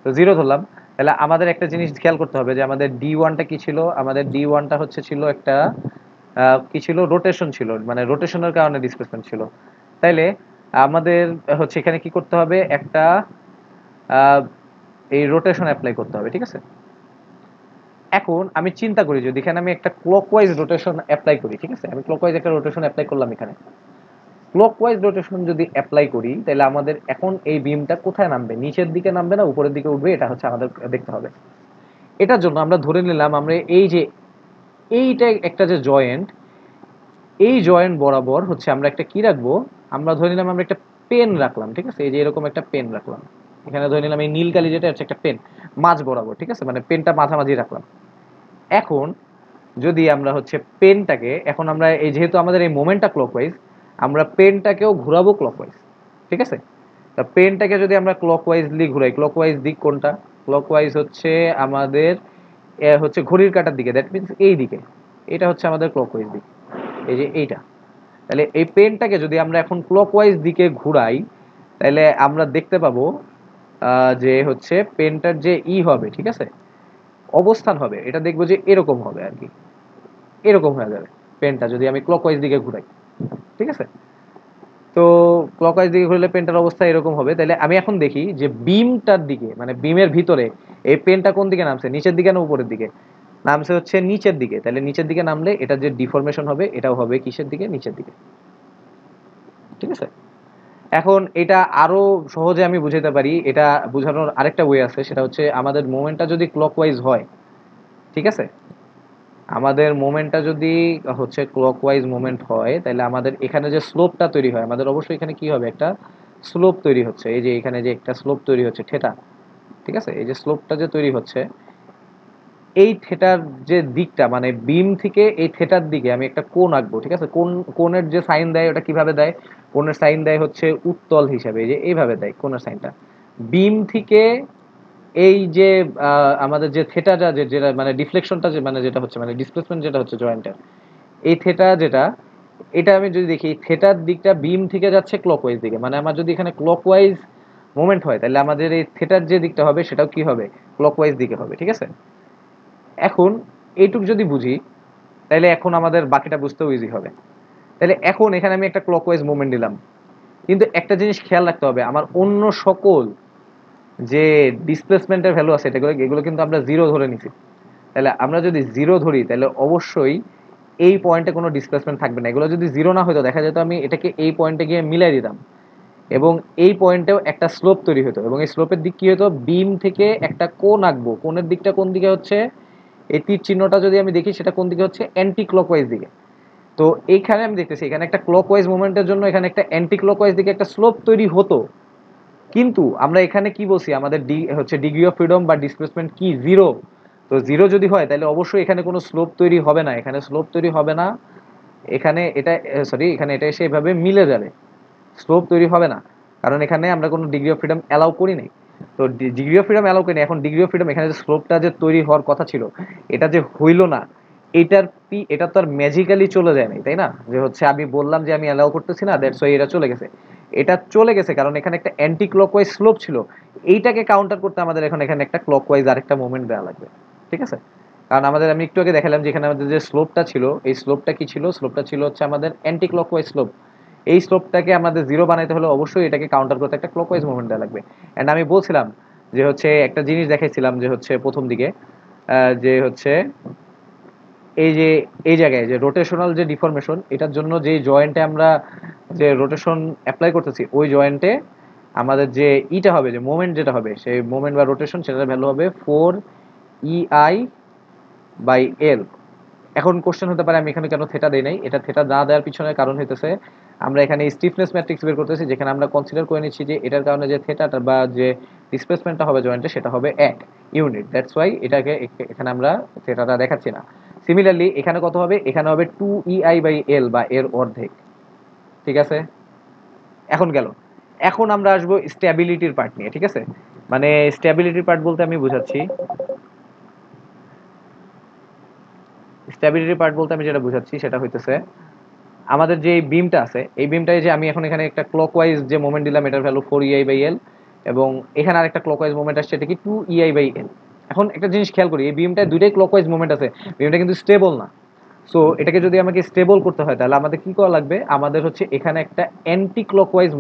তো 0 ধরলাম, তাহলে আমাদের একটা জিনিস খেয়াল করতে হবে যে আমাদের D1টা কি ছিল, আমাদের D1টা হচ্ছে ছিল একটা কি ছিল, রোটেশন ছিল, মানে রোটেশনের কারণে ডিসপ্লেসমেন্ট ছিল। তাইলে আমাদের হচ্ছে এখানে কি করতে হবে, একটা আহ, এই রোটেশন অ্যাপ্লাই করতে হবে। ঠিক আছে, এখন আমি চিন্তা করি যদি এখানে আমি একটা ক্লকওয়াইজ রোটেশন অ্যাপ্লাই করি। ঠিক আছে, আমি ক্লকওয়াইজ একটা রোটেশন অ্যাপ্লাই করলাম এখানে। ক্লকওয়াইজ রোটেশন যদি অ্যাপ্লাই করি, তাহলে আমাদের এখন এই বিমটা কোথায় নামবে, নিচের দিকে নামবে না উপরের দিকে উঠবে, এটা হচ্ছে আমাদের দেখতে হবে। এটার জন্য আমরা ধরে নিলাম আমরা এই যে এইটা একটা যে জয়েন্ট, এই জয়েন্ট বরাবর হচ্ছে আমরা একটা কি রাখবো, আমরা ধরে নিলাম আমরা একটা পেন রাখলাম। ঠিক আছে, এই যে এরকম একটা পেন রাখলাম, এখানে ধরে নিলাম এই নীল কালি যেটা হচ্ছে একটা পেন মাঝ বরাবর। ঠিক আছে, মানে পেনটা মাঝামাঝি রাখলাম। এখন যদি আমরা হচ্ছে পেনটাকে, এখন আমরা এই যেহেতু আমাদের এই মোমেন্টটা ক্লকওয়াইজ, আমরা পেনটাকেও ঘোরাবো ক্লকওয়াইজ। ঠিক আছে, তা পেনটাকে যদি আমরা ক্লকওয়াইজলি ঘুরাই, ক্লকওয়াইজ দিক কোনটা, ক্লকওয়াইজ হচ্ছে আমাদের হচ্ছে ঘড়ির কাঁটার দিকে, দ্যাট মিনস এই দিকে, এটা হচ্ছে আমাদের ক্লকওয়াইজ দিক, এই যে এইটা। তাহলে এই পেনটাকে যদি আমরা এখন ক্লকওয়াইজ দিকে ঘুরাই, তাহলে আমরা দেখতে পাবো যে হচ্ছে পেনটার যে হবে, ঠিক আছে, অবস্থান হবে, এটা দেখবো যে এরকম হবে আর কি, এরকম হয়ে যাবে পেনটা যদি আমি ক্লকওয়াইজ দিকে ঘুরাই। ঠিক আছে, তো ক্লকওয়াইজ দিকে ঘুরলে পেনটার অবস্থা এরকম হবে। তাহলে আমি এখন দেখি যে বিমটার দিকে, মানে বিমের ভিতরে এই পেনটা কোন দিকে নামছে, নিচের দিকে না উপরের দিকে, নামছে হচ্ছে নিচের দিকে। তাহলে নিচের দিকে নামলে এটা যে ডিফরমেশন হবে এটাও হবে কিসের দিকে, নিচের দিকে। ঠিক আছে, এখন এটা আরো সহজে আমি বুঝাতে পারি, এটা বোঝানোর আরেকটা ওয়ে আছে, সেটা হচ্ছে আমাদের মোমেন্টটা যদি ক্লকওয়াইজ হয়, ঠিক আছে, আমাদের মোমেন্টটা যদি হচ্ছে ক্লকওয়াইজ মোমেন্ট হয়, তাহলে আমাদের এখানে যে স্লোপটা তৈরি হয়, আমাদের অবশ্যই এখানে কি হবে, একটা স্লোপ তৈরি হচ্ছে। এই যে এখানে যে একটা স্লোপ তৈরি হচ্ছে থেটা, ঠিক আছে, এই যে স্লোপটা যে তৈরি হচ্ছে, এই থেটার যে দিকটা, মানে বিম থেকে এই থেটার দিকে আমি একটা কোণ আঁকবো। ঠিক আছে, কোণের যে সাইন দেয় ওটা কিভাবে দেয়, কোণের সাইন দেয় হচ্ছে উত্তল হিসাবে, এই যে এইভাবে দেয় কোণের সাইনটা। বিম থেকে এই যে আমাদের যে থেটাটা যেটা মানে ডিফ্লেকশনটা যে মানে যেটা হচ্ছে মানে ডিসপ্লেসমেন্ট যেটা হচ্ছে জয়েন্টের, এই থেটা যেটা, এটা আমি যদি দেখি থেটার দিকটা বিম থেকে যাচ্ছে ক্লকওয়াইজ দিকে, মানে আমার যদি এখানে ক্লকওয়াইজ মোমেন্ট হয়, তাহলে আমাদের এই থেটার যে দিকটা হবে সেটাও কি হবে, ক্লকওয়াইজ দিকে হবে। ঠিক আছে, এখন এইটুক যদি বুঝি, তাহলে এখন আমাদের বাকিটা বুঝতেও ইজি হবে। তাহলে এখন এখানে আমি একটা ক্লকওয়াইজ মুভমেন্ট দিলাম, কিন্তু একটা জিনিস খেয়াল রাখতে হবে, আমার অন্য সকল যে ডিসপ্লেসমেন্টের ভ্যালু আছে এগুলো এগুলো কিন্তু আমরা 0 ধরে নিছি। তাহলে আমরা যদি 0 ধরি, তাহলে অবশ্যই এই পয়েন্টে কোনো ডিসপ্লেসমেন্ট থাকবে না। এগুলো যদি 0 না হতো, দেখা যেত আমি এটাকে এই পয়েন্টে গিয়ে মিলাই দিতাম, এবং এই পয়েন্টেও একটা স্লোপ তৈরি হতো, এবং এই স্লোপের দিক কি হতো, বিম থেকে একটা কোণ আঁকবো, কোণের দিকটা কোন দিকে হচ্ছে, এই তীর চিহ্নটা যদি আমি দেখি সেটা কোন দিকে হচ্ছে, অ্যান্টি ক্লকওয়াইজ দিকে। তো এইখানে আমি দেখতেছি এখানে একটা ক্লকওয়াইজ মুভমেন্টের জন্য এখানে একটা অ্যান্টি ক্লকওয়াইজ দিকে একটা স্লোপ তৈরি হতো, কিন্তু আমরা এখানে কি বলছি, আমাদের হচ্ছে ডিগ্রি অফ ফ্রিডম বা ডিসপ্লেসমেন্ট কি 0। তো তো 0 যদি হয় তাহলে অবশ্যই এখানে কোনো স্লোপ তৈরি হবে না, এখানে স্লোপ তৈরি হবে না, এখানে এটা সরি এখানে এটা এসে এভাবে মিলে যাবে, স্লোপ তৈরি হবে না, কারণ এখানে আমরা কোনো ডিগ্রি অফ ফ্রিডম অ্যালাউ করি নাই। তো ডিগ্রি অফ ফ্রিডম অ্যালাউ করি না, এখন ডিগ্রি অফ ফ্রিডম এখানে যে স্লোপটা যে তৈরি হওয়ার কথা ছিল এটা যে হইল না, এটা তো আর ম্যাজিক্যালি চলে যায় নাই, তাই না? যে হচ্ছে আমি বললাম যে আমি অ্যালাউ করতেছি না, দ্যাটস ওয়াই এটা চলে গেছে। এটা চলে গেছে কারণ এখানে একটা অ্যান্টি ক্লকওয়াইজ স্লোপ ছিল, এইটাকে কাউন্টার করতে আমাদের এখন এখানে একটা ক্লকওয়াইজ আরেকটা মুভমেন্ট দেওয়া লাগবে, ঠিক আছে? কারণ আমাদের আমি একটু আগে দেখালাম যে এখানে আমাদের যে স্লোপটা ছিল, এই স্লোপটা কি ছিল? স্লোপটা ছিল হচ্ছে আমাদের অ্যান্টি ক্লকওয়াইজ স্লোপ। এই স্লোপটাকে আমাদের 0 বানাইতে হলে অবশ্যই এটাকে কাউন্টার করতে একটা ক্লকওয়াইজ মুভমেন্ট দেওয়া লাগবে। এন্ড আমি বলছিলাম যে হচ্ছে একটা জিনিস দেখাইছিলাম যে হচ্ছে প্রথম দিকে যে হচ্ছে এই যে এই জায়গায় যে রোটেশনাল যে ডিফরমেশন, এটার জন্য যে জয়েন্টে আমরা যে রোটেশন অ্যাপ্লাই করতেছি ওই জয়েন্টে আমাদের যে ইটা হবে, যে মোমেন্ট যেটা হবে, সেই মোমেন্ট বা রোটেশন সেটার ভ্যালু হবে 4EI/L। এখন কোশ্চেন হতে পারে আমি এখানে কেন থেটা দেই নাই, এটা থেটা না দেওয়ার পিছনে কারণ হইতেছে আমরা এখানে স্টিফনেস ম্যাট্রিক্স বের করতেছি, যেখানে আমরা কনসিডার করে নিচ্ছি যে এটার কারণে যে থেটাটা বা যে ডিসপ্লেসমেন্টটা হবে জয়েন্টে সেটা হবে 1 ইউনিট, দ্যাটস ওয়াই এটাকে এখানে আমরা থেটাটা দেখাচ্ছি না। সিমিলারলি এখানে কত হবে? এখানে হবে 2EI/L বা এর অর্ধেক, ঠিক আছে? এখন গেল, এখন আমরা আসবো স্ট্যাবিলিটির পার্ট নিয়ে, ঠিক আছে? মানে স্ট্যাবিলিটির পার্ট বলতে আমি বুঝাচ্ছি, স্ট্যাবিলিটি পার্ট বলতে আমি যেটা বুঝাচ্ছি সেটা হইতেছে আমাদের যে বিমটা আছে, এই বিমটায় যে আমি এখন এখানে একটা ক্লকওয়াইজ যে মোমেন্ট দিলাম এটার ভ্যালু 4EI/L, এবং এখানে আরেকটা ক্লকওয়াইজ মোমেন্ট আসছে এটা কি 2EI/L। এখন একটা জিনিস খেয়াল করি, এই বিমটায় দুইটাই ক্লকওয়াইজ মোমেন্ট আছে, বিমটা কিন্তু স্টেবল না। সো এটাকে যদি আমাকে স্টেবল করতে হয় তাহলে আমাদের কি করা লাগবে? আমাদের হচ্ছে এখানে একটা অ্যান্টি ক্লকওয়াইজ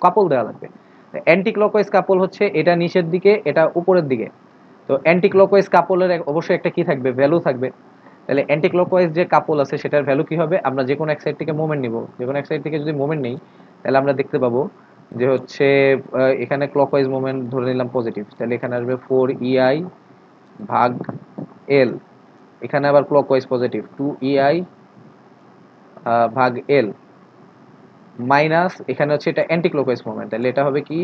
কাপল দেওয়া লাগবে। অ্যান্টি ক্লকওয়াইজ কাপল হচ্ছে এটা নিচের দিকে, এটা উপরের দিকে। তো অ্যান্টি ক্লকওয়াইজ কাপলের অবশ্যই একটা কি থাকবে? ভ্যালু থাকবে। তাহলে অ্যান্টি ক্লকওয়াইজ যে কাপল আছে সেটার ভ্যালু কি হবে? আমরা যে কোনো এক সাইড থেকে মোমেন্ট নিব, যে কোনো এক সাইড থেকে যদি মোমেন্ট নেই তাহলে আমরা দেখতে পাবো যে হচ্ছে এখানে ক্লকওয়াইজ মোমেন্ট ধরে নিলাম পজিটিভ, তাহলে এখানে আসবে 4EI/L। এখানে আবার ক্লকওয়াইজ পজিটিভ 2EI/L মাইনাস এখানে হচ্ছে এটা অ্যান্টি ক্লকওয়াইজ মোমেন্ট, তাহলে এটা হবে কি?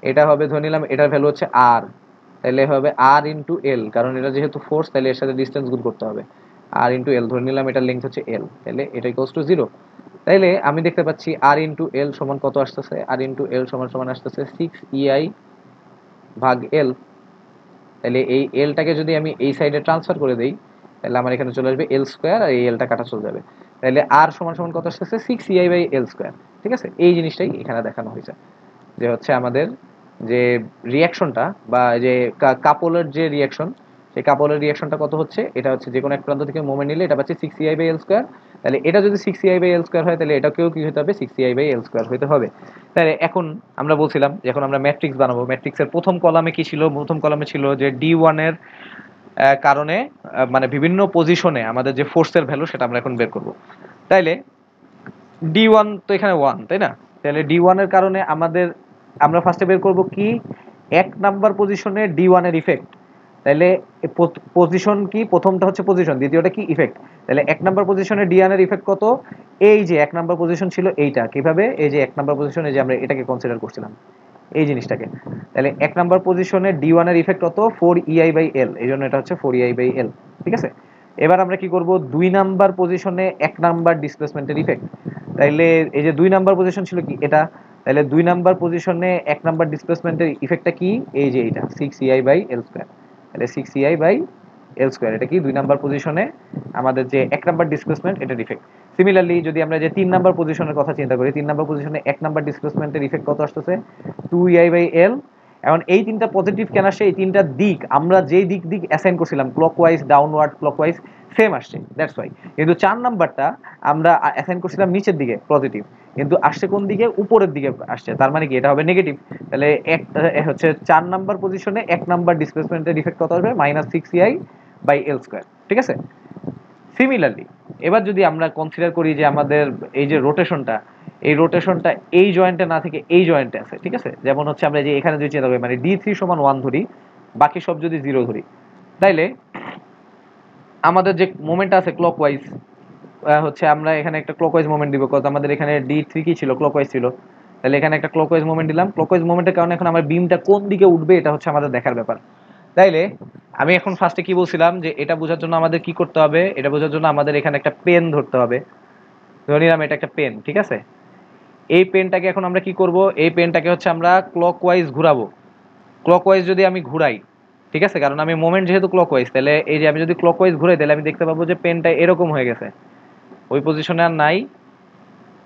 এটা হবে ধরে নিলাম এটার ভ্যালু হচ্ছে আর, তাহলে হবে আর ইন্টু এল, কারণ এটা যেহেতু ফোর্স তাহলে এর সাথে ডিস্টেন্স গুণ করতে হবে। আর ইন্টু এল ধরে নিলাম এটার লেন্থ হচ্ছে এল, তাহলে এটা ইকুয়ালস টু 0। তাইলে আমি দেখতে পাচ্ছি আর ইন্টু এল সমান কত আসতেছে? আর ইন্টু এল সমান সমান আসতেছে 6EI/L। তাহলে এই এলটাকে যদি আমি এই সাইডে ট্রান্সফার করে দেই তাহলে আমার এখানে চলে আসবে এল স্কোয়ার, আর এই এলটা কাটা চলে যাবে। তাহলে আর সমান সমান কত আসতেছে? 6EI/L স্কোয়ার, ঠিক আছে? এই জিনিসটাই এখানে দেখানো হয়েছে যে হচ্ছে আমাদের যে রিয়াকশনটা বা যে কাপলের যে রিয়াকশন, সেই কাপলের রিয়াকশনটা কত হচ্ছে? এটা হচ্ছে যে কোনো এক প্রান্ত থেকে মোমেন্ট নিলে এটা পাচ্ছে 6EI/L স্কোয়ার। তাহলে এটা যদি 6EI/L স্কোয়ার হয় তাহলে এটাকেও কি হতে হবে? 6EI/L স্কোয়ার হতে হবে। তাহলে এখন আমরা বলছিলাম যে এখন আমরা ম্যাট্রিক্স বানাবো। ম্যাট্রিক্সের প্রথম কলামে কি ছিল? প্রথম কলামে ছিল যে D1 এর কারণে মানে বিভিন্ন পজিশনে আমাদের যে ফোর্সের ভ্যালু সেটা আমরা এখন বের করব। তাইলে D1 তো এখানে 1, তাই না? তাহলে D1 এর কারণে আমাদের আমরা ফার্স্টে বের করব কি? এক নাম্বার পজিশনে D1 এর ইফেক্ট। তাহলে পজিশন কি? প্রথমটা হচ্ছে পজিশন, দ্বিতীয়টা কি? ইফেক্ট। তাহলে এক নাম্বার পজিশনে D1 এর ইফেক্ট কত? এই যে এক নাম্বার পজিশন ছিল এইটা, কিভাবে? এই যে এক নাম্বার পজিশনে যে আমরা এটাকে কনসিডার করছিলাম এই জিনিসটাকে। তাহলে এক নাম্বার পজিশনে D1 এর ইফেক্ট কত? 4EI/L, এই জন্য এটা হচ্ছে 4EI/L, ঠিক আছে? এবার আমরা কি করব? দুই নাম্বার পজিশনে এক নাম্বার ডিসপ্লেসমেন্টের ইফেক্ট। তাইলে এই যে দুই নাম্বার পজিশন ছিল কি? এটা। তাহলে দুই নাম্বার পজিশনে এক নাম্বার ডিসপ্লেসমেন্টের ইফেক্টটা কি? এই যে এইটা 6EI/L স্কয়ার। তাহলে 6EI/L স্কয়ার এটা কি? দুই নাম্বার পজিশনে আমাদের যে এক নাম্বার ডিসপ্লেসমেন্ট এটার ইফেক্ট। সিমিলারলি যদি আমরা যে তিন নাম্বার পজিশনের কথা চিন্তা করি, তিন নাম্বার পজিশনে এক নাম্বার ডিসপ্লেসমেন্টের ইফেক্ট কত আসতেছে? 2EI/L। এখন এই তিনটা পজিটিভ কেন আসছে? এই তিনটা দিক আমরা যেই দিক দিক অ্যাসাইন করছিলাম ক্লকওয়াইজ, ডাউনওয়ার্ড, ক্লকওয়াইজ সেম আসছে, দ্যাটস ওয়াই। কিন্তু চার নাম্বারটা আমরা অ্যাসাইন করছিলাম নিচের দিকে পজিটিভ, কিন্তু আসছে কোন দিকে? উপরের দিকে আসছে, তার মানে কি এটা হবে নেগেটিভ। তাহলে এক হচ্ছে চার নাম্বার পজিশনে এক নাম্বার ডিসপ্লেসমেন্টের ইফেক্ট কত আসবে? -6EI/L স্কয়ার, ঠিক আছে? সিমিলারলি এবার যদি আমরা কনসিডার করি যে আমাদের এই যে রোটেশনটা, এই রোটেশনটা এই জয়েন্টে না থেকে এই জয়েন্টে আছে, ঠিক আছে? যেমন হচ্ছে আমরা যে এখানে যদি চিন্তা করি মানে D3 = 1 ধরি, বাকি সব যদি 0 ধরি, তাইলে আমাদের যে মোমেন্ট আছে ক্লকওয়াইজ হচ্ছে আমরা এখানে একটা ক্লকওয়াইজ মোমেন্ট দিব, কজ আমাদের এখানে D3 কি ছিল? ক্লকওয়াইজ ছিল। তাহলে এখানে একটা ক্লকওয়াইজ মোমেন্ট দিলাম, ক্লকওয়াইজ মোমেন্টের কারণে এখন আমার বিমটা কোন দিকে উঠবে এটা হচ্ছে আমাদের দেখার ব্যাপার। তাইলে আমি এখন ফার্স্টে কি বলছিলাম যে এটা বোঝার জন্য আমাদের কি করতে হবে, এটা বোঝার জন্য আমাদের এখানে একটা পেন ধরতে হবে। ধরে নিলাম এটা একটা পেন, ঠিক আছে। এই পেনটাকে এখন আমরা কি করব, এই পেনটাকে হচ্ছে আমরা ক্লকওয়াইজ ঘোরাবো। ক্লকওয়াইজ যদি আমি ঘুরাই, ঠিক আছে, কারণ আমি মোমেন্ট যেহেতু ক্লকওয়াইজ, তাহলে এই যে আমি যদি ক্লকওয়াইজ ঘুরাই তাহলে আমি দেখতে পাবো যে পেনটা এরকম হয়ে গেছে, ওই পজিশনে আর নাই,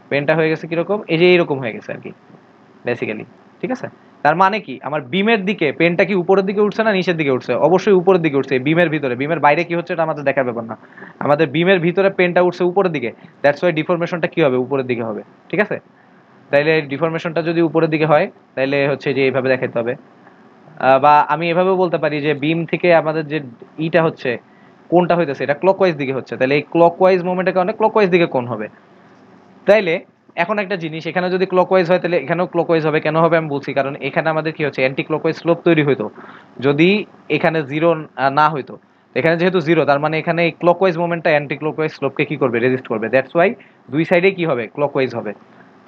পেনটা হয়ে গেছে কিরকম, এই যে এইরকম হয়ে গেছে আর কি বেসিক্যালি। ঠিক আছে, তার মানে কি আমার বিমের দিকে পেনটা কি উপরের দিকে উঠছে না নিচের দিকে উঠছে? অবশ্যই উপরের দিকে উঠছে। বিমের ভিতরে, বিমের বাইরে কি হচ্ছে এটা আমাদের দেখার ব্যাপার না, আমাদের বিমের ভিতরে পেনটা উঠছে উপরের দিকে, দ্যাটস ওয়াই ডিফরমেশনটা কি হবে, উপরের দিকে হবে। ঠিক আছে, তাইলে ডিফরমেশনটা যদি উপরের দিকে হয় তাইলে হচ্ছে যে এইভাবে দেখাতে হবে। বা আমি এভাবেও বলতে পারি যে বিম থেকে আমাদের যে ইটা হচ্ছে, কোনটা হইতেছে, এটা ক্লকওয়াইজ দিকে হচ্ছে, তাহলে এই ক্লকওয়াইজ মুভমেন্টের কারণে ক্লকওয়াইজ দিকে কোন হবে। তাইলে এখন একটা জিনিস, এখানে যদি ক্লকওয়াইজ হয় তাহলে এখানেও ক্লকওয়াইজ হবে। কেন হবে আমি বলছি, কারণ এখানে আমাদের কি হচ্ছে অ্যান্টি ক্লকওয়াইজ স্লোপ তৈরি হইতো যদি এখানে জিরো না হইতো। এখানে যেহেতু জিরো, তার মানে এখানে এই ক্লকওয়াইজ মুভমেন্টটা অ্যান্টি ক্লকওয়াইজ স্লোপকে কি করবে, রেজিস্ট করবে। দ্যাটস ওয়াই দুই সাইডে কি হবে, ক্লকওয়াইজ হবে।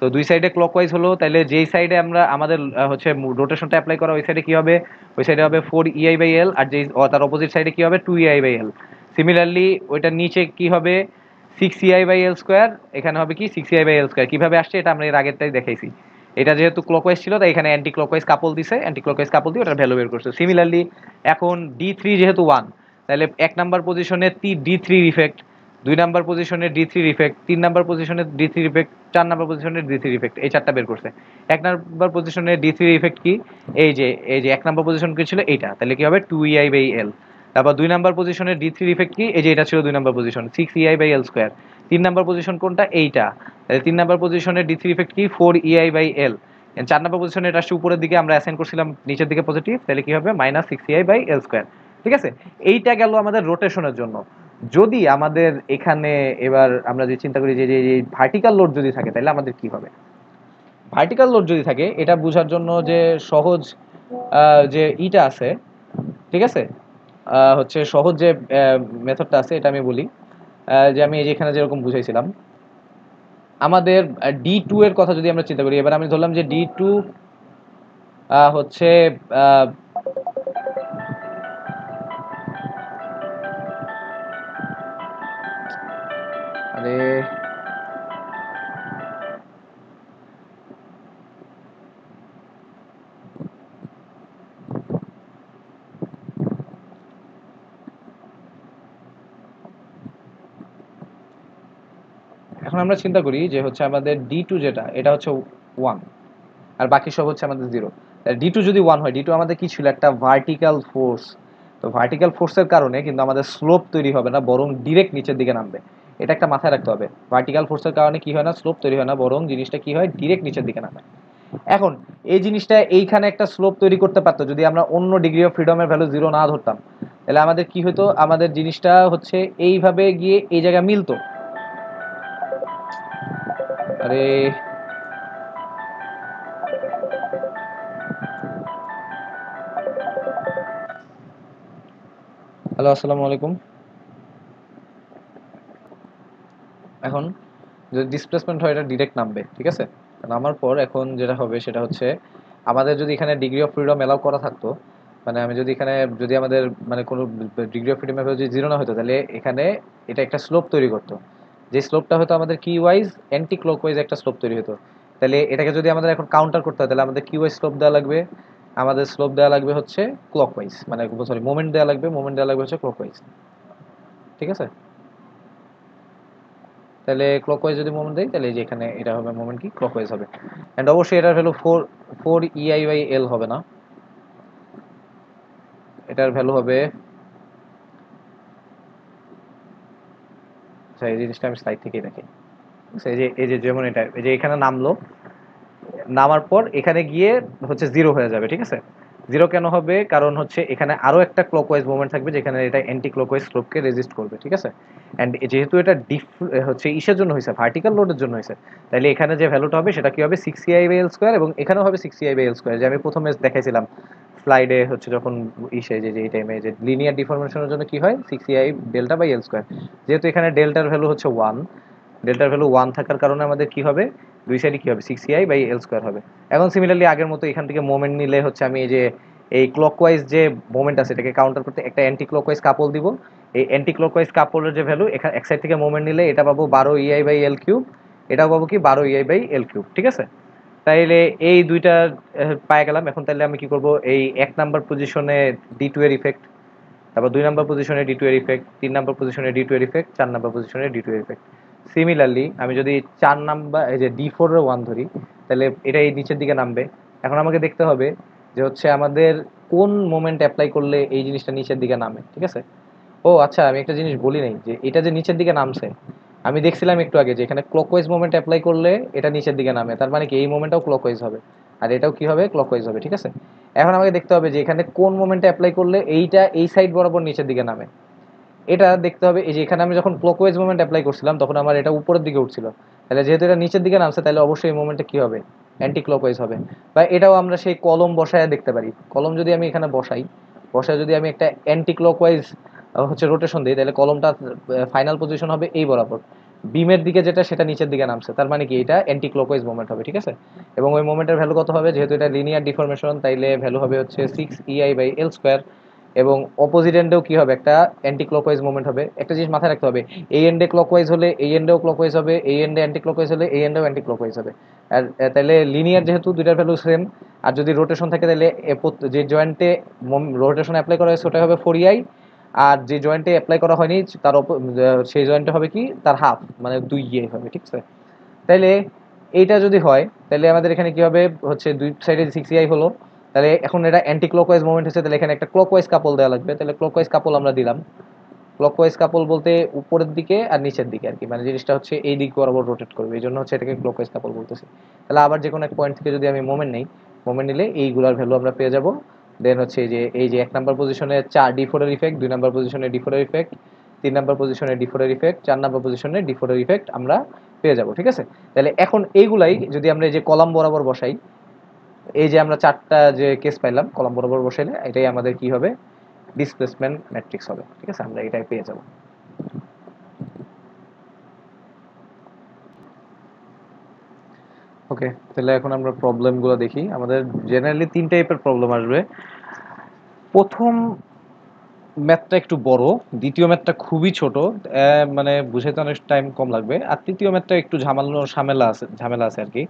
তো দুই সাইডে ক্লকওয়াইজ হলো, তাহলে যেই সাইডে আমরা আমাদের হচ্ছে রোটেশনটা অ্যাপ্লাই করা, ওই সাইডে কি হবে, ওই সাইডে হবে 4 EI/L, আর যেই তার অপোজিট সাইডে কি হবে 2 EI/L। সিমিলারলি ওইটার নিচে কি হবে 6 EI/L², এখানে হবে কি 6 EI/L²। কিভাবে আসছে এটা আমরা এর আগেরটাই দেখাইছি। এটা যেহেতু ক্লকওয়াইজ ছিল তাই এখানে অ্যান্টি ক্লকওয়াইজ কাপল দিছে, অ্যান্টি ক্লকওয়াইজ কাপল দিয়ে ওটার ভ্যালু বের করছে। সিমিলারলি এখন D3 যেহেতু 1, তাহলে 1 নাম্বার পজিশনে D3 ইফেক্ট, 2 নাম্বার পজিশনে D3 ইফেক্ট, 3 নাম্বার পজিশনে D3 ইফেক্ট, 4 নাম্বার পজিশনে D3 ইফেক্ট, এই চারটা বের করছে। 1 নাম্বার পজিশনে D3 ইফেক্ট কি, এই যে 1 নাম্বার পজিশন কি ছিল এইটা, তাহলে কি হবে 2 EI/L। তারপর 2 নাম্বার পজিশনের D3 ইফেক্ট কি, এই যে এটা ছিল 2 number position 6 EI/L²। 3 number position কোনটা, এইটা, তাহলে 3 নাম্বার পজিশনের D3 ইফেক্ট কি 4 EI/L। 4 নাম্বার পজিশনে এটা আসছে উপরের দিকে, আমরা অ্যাসাইন করছিলাম নিচের দিকে পজিটিভ, তাহলে কি হবে -6 EI/L²। ঠিক আছে, এইটা গেল আমাদের রোটেশনের জন্য। যদি আমাদের এখানে এবার আমরা যে চিন্তা করি যে ভার্টিক্যাল লোড যদি থাকে তাহলে আমাদের কি হবে। ভার্টিক্যাল লোড যদি থাকে এটা বোঝার জন্য যে সহজ যে ইটা আছে, ঠিক আছে, হচ্ছে সহজ যে মেথডটা আছে এটা আমি বলি। যে আমি এই যে এখানে যেরকম বুঝাইছিলাম, আমাদের D2 এর কথা যদি আমরা চিন্তা করি, এবার আমি ধরলাম যে D2 হচ্ছে আহ, আরে এখন আমরা চিন্তা করি যে হচ্ছে আমাদের D2 যেটা, এটা হচ্ছে 1, আর বাকি সব হচ্ছে আমাদের 0। D2 যদি 1 হয়, D2 আমাদের কি ছিল, একটা ভার্টিক্যাল ফোর্স। তো ভার্টিক্যাল ফোর্সের কারণে কিন্তু আমাদের স্লোপ তৈরি হবে না, বরং ডিরেক্ট নিচের দিকে নামবে। এটা একটা মাথায় রাখতে হবে, ভার্টিক্যাল ফোর্সের কারণে কি হয় না, স্লোপ তৈরি হয় না, বরং জিনিসটা কি হয়, ডিরেক্ট নিচের দিকে নামে। এখন এই জিনিসটা এইখানে একটা স্লোপ তৈরি করতে পারতো যদি আমরা অন্য ডিগ্রি অফ ফ্রিডমের ভ্যালু 0 না ধরতাম। তাহলে আমাদের কি হতো, আমাদের জিনিসটা হচ্ছে এইভাবে গিয়ে এই জায়গায় মিলতো। আরে হ্যালো, আসসালামু আলাইকুম। এখন যদি ডিসপ্লেসমেন্ট হয় এটা ডিরেক্ট নামবে, ঠিক আছে। নামার পর এখন যেটা হবে সেটা হচ্ছে, আমাদের যদি এখানে ডিগ্রি অফ ফ্রিডম এলাও করা থাকতো, মানে আমি যদি এখানে যদি আমাদের মানে কোনো ডিগ্রি অফ ফ্রিডম যদি 0 না হতো, তাহলে এখানে এটা একটা স্লোপ তৈরি করতো। যে স্লোপটা হতো আমাদের কি ওয়াইজ, অ্যান্টি ক্লকওয়াইজ একটা স্লোপ তৈরি হতো। তাহলে এটাকে যদি আমাদের এখন কাউন্টার করতে হয় তাহলে আমাদের কি ওয়াইজ স্লোপ দেওয়া লাগবে, আমাদের স্লোপ দেওয়া লাগবে হচ্ছে ক্লকওয়াইজ, মানে সরি মোমেন্ট দেওয়া লাগবে, মোমেন্ট দেওয়া লাগবে হচ্ছে ক্লকওয়াইজ। ঠিক আছে, তাহলে ক্লকওয়াইজ যদি মোমেন্ট দেই তাহলে এই যে এখানে এটা হবে মোমেন্ট কি ক্লকওয়াইজ হবে। এন্ড অবশ্যই এটার ভ্যালু 4 EI/L হবে না, এটার ভ্যালু হবে, আচ্ছা এই জিনিসটা আমি স্লাইড থেকেই দেখি। আচ্ছা, এই যে যেমন এটা এই যে এখানে নামলো, নামার পর এখানে গিয়ে হচ্ছে 0 হয়ে যাবে। ঠিক আছে, 0 কেন হবে, কারণ হচ্ছে এখানে আরো একটা ক্লকওয়াইজ মুভমেন্ট থাকবে যেখানে এটা অ্যান্টি ক্লকওয়াইজ স্লোপকে রেজিস্ট করবে। ঠিক আছে, এন্ড যেহেতু এটা হচ্ছে ইসের জন্য হয়েছে, ভার্টিক্যাল লোডের জন্য হয়েছে, তাহলে এখানে যে ভ্যালুটা হবে সেটা কি হবে 6 EI/L², এবং এখানেও হবে 6 EI/L², যে আমি প্রথমে দেখাইছিলাম স্লাইডে হচ্ছে যখন ইসে যে এই টাইমে যে লিনিয়ার ডিফরমেশনের জন্য কি হয় 6 EI/Δ/L²। যেহেতু এখানে ডেল্টার ভ্যালু হচ্ছে 1, ডেল্টার ভ্যালু 1 থাকার কারণে আমাদের কি হবে, দুই সাইডে কি হবে 6 EI/L² হবে। এখন সিমিলারলি আগের মতো এখান থেকে মোমেন্ট নিলে হচ্ছে আমি এই যে এই ক্লকওয়াইজ যে মোমেন্ট আছে এটাকে কাউন্টার করতে একটা অ্যান্টি ক্লকওয়াইজ কাপল দিব। এই অ্যান্টি ক্লকওয়াইজ কাপলের যে ভ্যালু, এখানে এক সাইড থেকে মোমেন্ট নিলে এটা পাবো 12 EI/L কিউব, এটাও পাবো কি 12 EI/L কিউব, ঠিক আছে। তাইলে এই দুইটা পায়ে গেলাম। এখন তাহলে আমি কি করব, এই 1 নাম্বার পজিশনে D2 এর ইফেক্ট, তারপর 2 নাম্বার পজিশনে D2 এর ইফেক্ট, 3 নাম্বার পজিশনে D2 এর ইফেক্ট, 4 নাম্বার পজিশনে D2 এর ইফেক্ট। সিমিলারলি আমি যদি 4 নাম্বার এই যে D4 এর 1 ধরি, তাহলে এটা এই নিচের দিকে নামবে। এখন আমাকে দেখতে হবে যে হচ্ছে আমাদের কোন মোমেন্ট অ্যাপ্লাই করলে এই জিনিসটা নিচের দিকে নামে, ঠিক আছে। ও আচ্ছা, আমি একটা জিনিস বলি নাই, যে এটা যে নিচের দিকে নামছে, আমি দেখছিলাম একটু আগে যে এখানে ক্লকওয়াইজ মোমেন্ট অ্যাপ্লাই করলে এটা নিচের দিকে নামে, তার মানে কি এই মোমেন্টটাও ক্লকওয়াইজ হবে, আর এটাও কি হবে, ক্লকওয়াইজ হবে, ঠিক আছে। এখন আমাকে দেখতে হবে যে এখানে কোন মোমেন্টে অ্যাপ্লাই করলে এইটা এই সাইড বরাবর নিচের দিকে নামে। এটা দেখতে হবে, এই যে এখানে আমি যখন ক্লকওয়াইজ মোমেন্ট অ্যাপ্লাই করছিলাম তখন আমার এটা উপরের দিকে উঠছিল, তাহলে যেহেতু এটা নিচের দিকে নামছে তাহলে অবশ্যই এই মোমেন্টটা কি হবে, অ্যান্টি ক্লকওয়াইজ হবে। বা এটাও আমরা সেই কলম বসায় দেখতে পারি, কলম যদি আমি এখানে বসায় যদি আমি একটা অ্যান্টি ক্লকওয়াইজ হচ্ছে রোটেশন দিই, তাহলে কলমটা ফাইনাল পজিশন হবে এই বরাবর, বিমের দিকে যেটা সেটা নিচের দিকে নামছে, তার মানে কি এটা অ্যান্টি ক্লকওয়াইজ মোমেন্ট হবে, ঠিক আছে। এবং ওই মোমেন্টের ভ্যালু কত হবে, যেহেতু এটা লিনিয়ার ডিফরমেশন তাইলে ভ্যালু হবে হচ্ছে 6 EI/L স্কোয়ার। এবং অপোজিট এন্ডেও কি হবে, একটা অ্যান্টি ক্লকওয়াইজ মোমেন্ট হবে। একটা জিনিস মাথায় রাখতে হবে, এই এন্ডে ক্লকওয়াইজ হলে এই এন্ডেও ক্লকওয়াইজ হবে, এই এন্ডে অ্যান্টি ক্লকওয়াইজ হলে এই এন্ডেও অ্যান্টি ক্লকওয়াইজ হবে। আর তাহলে লিনিয়ার যেহেতু দুইটার ভ্যালু সেম, আর যদি রোটেশন থাকে তাহলে যে জয়েন্টে রোটেশন অ্যাপ্লাই করা হয়েছে ওটা হবে 4 EI, আর যে জয়েন্টে অ্যাপ্লাই করা হয়নি তার সেই জয়েন্টে হবে কি তার হাফ, মানে 2 EI হবে, ঠিক আছে। তাইলে এইটা যদি হয় তাহলে আমাদের এখানে কি হবে, হচ্ছে দুই সাইডে 6 EI হলো। তাহলে এখন এটা অ্যান্টি ক্লকওয়াইজ মোমেন্ট হচ্ছে, তাহলে এখানে একটা ক্লকওয়াইজ কাপল দেওয়া লাগবে, তাহলে ক্লকওয়াইজ কাপল আমরা দিলাম। ক্লকওয়াইজ কাপল বলতে উপরের দিকে আর নিচের দিকে আর কি, মানে জিনিসটা হচ্ছে এই দিক বরাবর রোটেট করবে, এই জন্য হচ্ছে এটাকে ক্লকওয়াইজ কাপল বলতেছি। তাহলে আবার যে কোনো এক পয়েন্ট থেকে যদি আমি মোমেন্ট নেই, মোমেন্ট নিলে এইগুলার ভ্যালু আমরা পেয়ে যাব। দেন হচ্ছে এই যে 1 নাম্বার পজিশনে 4 D4 এর ইফেক্ট, 2 নাম্বার পজিশনে D4 এর ইফেক্ট, 3 নাম্বার পজিশনে D4 এর ইফেক্ট, 4 নাম্বার পজিশনে D4 এর ইফেক্ট আমরা পেয়ে যাব, ঠিক আছে। তাহলে এখন এইগুলাই যদি আমরা এই যে কলাম বরাবর বসাই, এই যে আমরা 4টা যে কেস পাইলাম কলাম বরাবর বসাইলে, এটাই আমাদের কি হবে, ডিসপ্লেসমেন্ট ম্যাট্রিক্স হবে, ঠিক আছে, আমরা এটাই পেয়ে যাব। ওকে, তাহলে এখন আমরা প্রবলেমগুলো দেখি। আমাদের জেনারেলি 3 টাইপের প্রবলেম আসবে। প্রথম ম্যাথটা একটু বড়, দ্বিতীয় ম্যাথটা খুবই ছোট, মানে বুঝাইতে অনেক টাইম কম লাগবে, আর তৃতীয় ম্যাথটা একটু ঝামেলা আছে আর কি।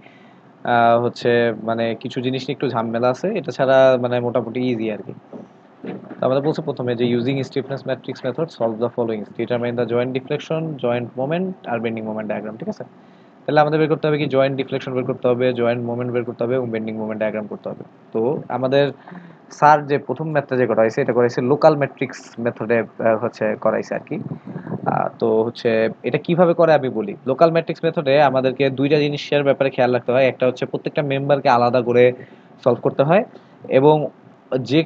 হচ্ছে মানে কিছু জিনিস নিয়ে একটু ঝামেলা আছে, এটা ছাড়া মানে মোটামুটি ইজি আর কি। তো আমাদের বলছে প্রথমে যে using stiffness matrix method solve the following, determine the joint deflection, joint moment আর বেন্ডিং মোমেন্ট ডায়াগ্রাম, ঠিক আছে। তাহলে আমাদের বের করতে হবে কি, জয়েন্ট ডিফ্লেকশন বের করতে হবে, জয়েন্ট মোমেন্ট বের করতে হবে এবং বেন্ডিং মোমেন্ট ডায়াগ্রাম করতে হবে। তো আমাদের স্যার যে প্রথম ম্যাথটা যে করাইছে এটা করাইছে লোকাল ম্যাট্রিক্স মেথডে, হচ্ছে করাইছে আর কি। তো হচ্ছে এটা কিভাবে করে আমি বলি। লোকাল ম্যাট্রিক্স মেথডে আমাদেরকে দুইটা জিনিসের ব্যাপারে খেয়াল রাখতে হয়, একটা হচ্ছে প্রত্যেকটা মেম্বারকে আলাদা করে সলভ করতে হয়, এবং যে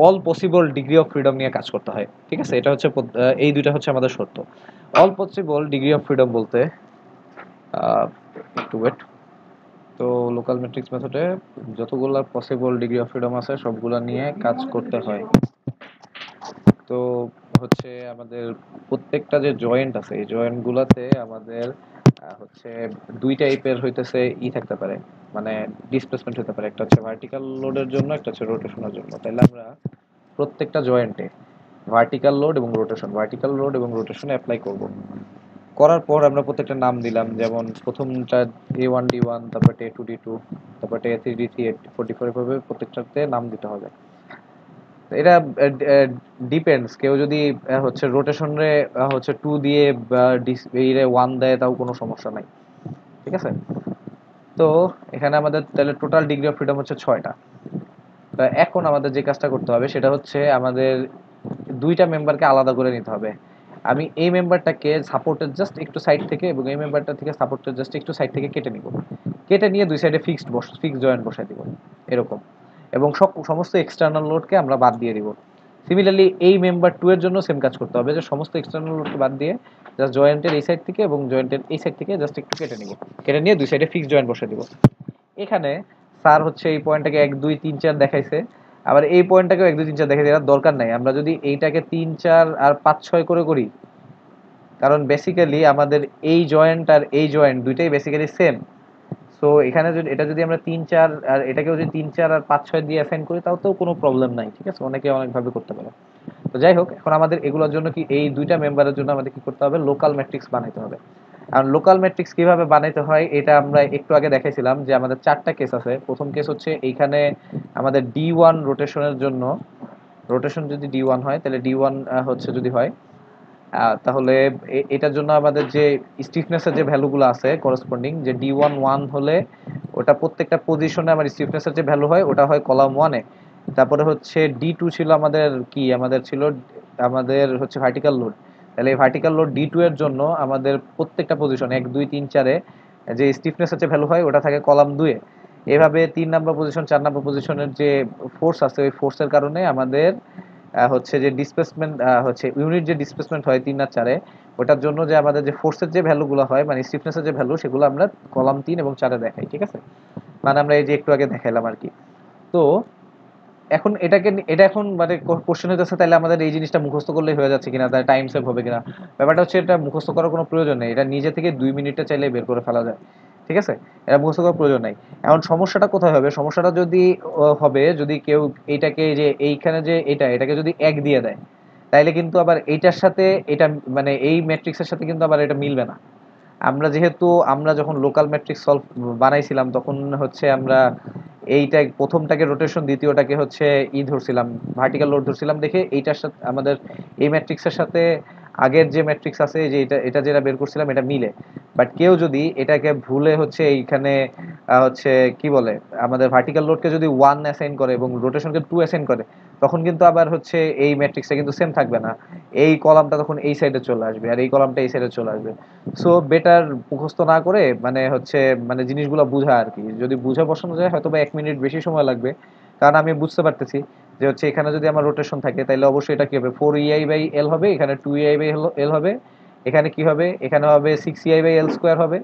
all possible degree of freedom নিয়ে কাজ করতে হয়, ঠিক আছে। এটা হচ্ছে এই দুইটা হচ্ছে আমাদের শর্ত। All possible degree of freedom বলতে আহ, একটু ওয়েট। তো লোকাল ম্যাট্রিক্স মেথডে যতগুলো পসিবল ডিগ্রি অফ ফ্রিডম আছে সবগুলা নিয়ে কাজ করতে হয়। তো হচ্ছে আমাদের প্রত্যেকটা যে জয়েন্ট আছে এই জয়েন্ট গুলাতে আমাদের হচ্ছে দুই টাইপের হইতেছে থাকতে পারে, মানে ডিসপ্লেসমেন্ট হতে পারে, একটা হচ্ছে ভার্টিক্যাল লোডের জন্য, একটা হচ্ছে রোটেশনের জন্য। তাহলে আমরা প্রত্যেকটা জয়েন্টে ভার্টিক্যাল লোড এবং রোটেশন অ্যাপ্লাই করব। করার পর আমরা প্রত্যেকটা নাম দিলাম, যেমন প্রথমটা A1 D1, তারপর A2 D2, তারপর A3 D3, A4 D4, এভাবে প্রত্যেকটাতে নাম দিতে হবে। এটা ডিপেন্ডস, কেউ যদি হচ্ছে রোটেশনে হচ্ছে 2 দিয়ে বা এইরে 1 দেয় তাও কোনো সমস্যা নাই, ঠিক আছে। তো এখানে আমাদের তাহলে টোটাল ডিগ্রি অফ ফ্রিডম হচ্ছে 6টা। তো এখন আমাদের যে কাজটা করতে হবে সেটা হচ্ছে আমাদের দুইটা মেম্বারকে আলাদা করে নিতে হবে। আমি এই মেম্বারটাকে সাপোর্টের জাস্ট একটু সাইড থেকে এবং এই মেম্বারটা থেকে সাপোর্টের জাস্ট একটু সাইড থেকে কেটে নিব, কেটে নিয়ে দুই সাইডে ফিক্সড জয়েন্ট বসাই দিব এরকম। এবং সমস্ত এক্সটার্নাল লোডকে আমরা বাদ দিয়ে দিব। সিমিলারলি এই মেম্বার 2 এর জন্য সেম কাজ করতে হবে, যে সমস্ত এক্সটার্নাল লোডকে বাদ দিয়ে জাস্ট জয়েন্টের এই সাইড থেকে এবং জয়েন্টের এই সাইড থেকে জাস্ট একটু কেটে নিব, কেটে নিয়ে দুই সাইডে ফিক্সড জয়েন্ট বসাই দিব। এখানে স্যার হচ্ছে এই পয়েন্টটাকে 1 2 3 4 দেখাইছে, আবার এই পয়েন্টটাকেও 1 2 3 4 দেখাইছে, এর দরকার নাই। আমরা যদি এইটাকে 3 4 আর 5 6 করে করি, কারণ বেসিক্যালি আমাদের এই জয়েন্ট আর এই জয়েন্ট দুইটাই বেসিক্যালি সেম। সো এখানে যদি এটা যদি আমরা 3 4 আর এটাকেও যদি 3 4 আর 5 6 দিয়ে অ্যাসাইন করি তাও তো কোনো প্রবলেম নাই, ঠিক আছে, অনেকে অনেকভাবে করতে পারে। তো যাই হোক, এখন আমাদের এগুলোর জন্য কি এই দুইটা মেম্বারের জন্য আমাদের কি করতে হবে, লোকাল ম্যাট্রিক্স বানাইতে হবে। আর লোকাল ম্যাট্রিক্স কিভাবে বানাইতে হয় এটা আমরা একটু আগে দেখাইছিলাম, যে আমাদের 4টা কেস আছে। প্রথম কেস হচ্ছে এইখানে আমাদের D1 রোটেশনের জন্য, রোটেশন যদি D1 হয় তাহলে D1 হচ্ছে যদি হয়, তাহলে এটার জন্য আমাদের যে স্টিফনেসের যে ভ্যালুগুলো আছে করসপন্ডিং, যে D1 1 হলে ওটা প্রত্যেকটা পজিশনে আমার স্টিফনেসের যে ভ্যালু হয় ওটা হয় কলাম 1-এ। তারপরে হচ্ছে D2 ছিল আমাদের কি, আমাদের ছিল আমাদের হচ্ছে ভার্টিক্যাল লোড। তাহলে এই ভার্টিক্যাল লোড D2 এর জন্য আমাদের প্রত্যেকটা পজিশন 1 2 3 4-এ যে স্টিফনেসের যে ভ্যালু হয় ওটা থাকে কলাম 2-এ। এভাবে 3 নম্বর পজিশন 4 নম্বর পজিশনের যে ফোর্স আছে ওই ফোর্সের কারণে আমাদের হচ্ছে যে ডিসপ্লেসমেন্ট হচ্ছে ইউনিট যে ডিসপ্লেসমেন্ট হয় 3 আর 4-এ, ওটার জন্য যে আমাদের যে ফোর্সের যে ভ্যালুগুলো হয় মানে স্টিফনেসের যে ভ্যালু সেগুলো আমরা কলাম 3 এবং 4-এ দেখাই, ঠিক আছে। মানে আমরা এই যে একটু আগে দেখাইলাম আর কি। তো এখন এটা এখন মানে কোশ্চেন হইতেছে তাহলে আমাদের এই জিনিসটা মুখস্থ করলেই হয়ে যাচ্ছে কিনা, তাহলে টাইম সেভ হবে কিনা। ব্যাপারটা হচ্ছে এটা মুখস্থ করার কোনো প্রয়োজন নেই, এটা নিজে থেকে 2 মিনিটে চাইলে বের করে ফেলা যায়, ঠিক আছে। এটা মুখস্থ করার প্রয়োজন নাই। এখন সমস্যাটা কোথায় হবে, সমস্যাটা যদি হবে যদি কেউ এইটাকে যে এইখানে যে এটাকে যদি 1 দিয়ে দেয়, তাইলে কিন্তু আবার এইটার সাথে এটা মানে এই ম্যাট্রিক্সের সাথে কিন্তু আবার এটা মিলবে না। আমরা যেহেতু আমরা যখন লোকাল ম্যাট্রিক্স সলভ বানাইছিলাম তখন হচ্ছে আমরা এইটা প্রথমটাকে রোটেশন, দ্বিতীয়টাকে হচ্ছে ধরছিলাম ভার্টিক্যাল লোড ধরছিলাম, দেখে এইটার সাথে আমাদের এই ম্যাট্রিক্সের সাথে আগের যে ম্যাট্রিক্স আছে যে এটা এটা যেটা বের করছিলাম এটা মিলে। বাট কেউ যদি এটাকে ভুলে হচ্ছে এইখানে হচ্ছে কি বলে আমাদের ভার্টিক্যাল লোডকে যদি 1 অ্যাসাইন করে এবং রোটেশনকে 2 অ্যাসাইন করে, তখন কিন্তু আবার হচ্ছে এই ম্যাট্রিক্সটা কিন্তু সেম থাকবে না। এই কলামটা তখন এই সাইডে চলে আসবে আর এই কলামটা এই সাইডে চলে আসবে। সো বেটার মুখস্থ না করে মানে হচ্ছে মানে জিনিসগুলো বুঝা আর কি, যদি বুঝে বসানো যায় হয়তো বা 1 মিনিট বেশি সময় লাগবে। কারণ আমি বুঝতে পারতেছি যে হচ্ছে এখানে যদি আমার রোটেশন থাকে তাহলে অবশ্যই এটা কি হবে, 4EI/L হবে, এখানে 2EI/L হবে, এখানে কি হবে, এখানে হবে 6EI/L² হবে।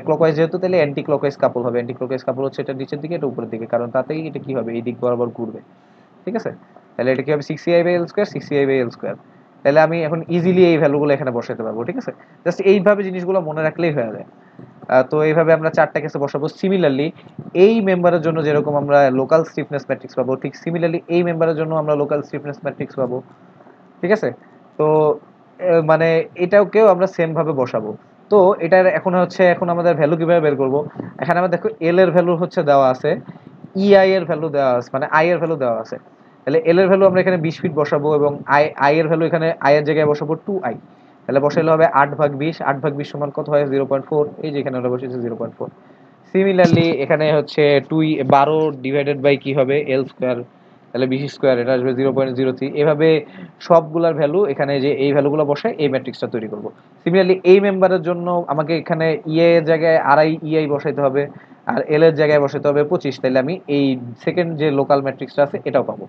ক্লকওয়াইজ যেহেতু তাহলে অ্যান্টি ক্লকওয়াইজ কাপল হবে, অ্যান্টি ক্লকওয়াইজ কাপল হচ্ছে এটা নিচের দিকে এটা উপরের দিকে, কারণ তাতেই এটা কি হবে এই দিক বরাবর ঘুরবে, ঠিক আছে। তাহলে এটা কি হবে 6EI/L², 6EI/L²। তাহলে আমি এখন ইজিলি এই ভ্যালুগুলো এখানে বসাতে পারবো, ঠিক আছে। জাস্ট এইভাবে জিনিসগুলো মনে রাখলেই হয়ে যায়। তো এইভাবে আমরা 4টা কেসে বসাবো। সিমিলারলি এই মেম্বারের জন্য যেরকম আমরা লোকাল স্টিফনেস ম্যাট্রিক্স পাবো, ঠিক সিমিলারলি এই মেম্বারের জন্য আমরা লোকাল স্টিফনেস ম্যাট্রিক্স পাবো, ঠিক আছে। তো মানে এটাকেও আমরা সেম ভাবে বসাবো। তো এটার এখন হচ্ছে এখন আমাদের ভ্যালু কিভাবে বের করব। এখানে আমরা দেখো এল এর ভ্যালু হচ্ছে দেওয়া আছে, ইআই এর ভ্যালু দেওয়া আছে, মানে আই এর ভ্যালু দেওয়া আছে। তাহলে এল এর ভ্যালু আমরা এখানে 20 ফিট বসাবো এবং আই আই এর ভ্যালু এখানে আই এর জায়গায় বসাবো 2i। তাহলে বসাইলে হবে 8/20, 8/20 সমান কত হয় 0.4, এই যে এখানে আমরা বসেছি 0.4। সিমিলারলি এখানে হচ্ছে 12 ডিভাইডেড বাই কি হবে L², তাহলে 20² এটা আসবে 0.03। এভাবে সবগুলার ভ্যালু এখানে যে এই ভ্যালুগুলো বসায় এই ম্যাট্রিক্সটা তৈরি করব। সিমিলারলি এই মেম্বারের জন্য আমাকে এখানে ইএ এর জায়গায় ইআই বসাইতে হবে আর এল এর জায়গায় বসাতে হবে 25, তাহলে আমি এই সেকেন্ড যে লোকাল ম্যাট্রিক্সটা আছে এটাও পাবো।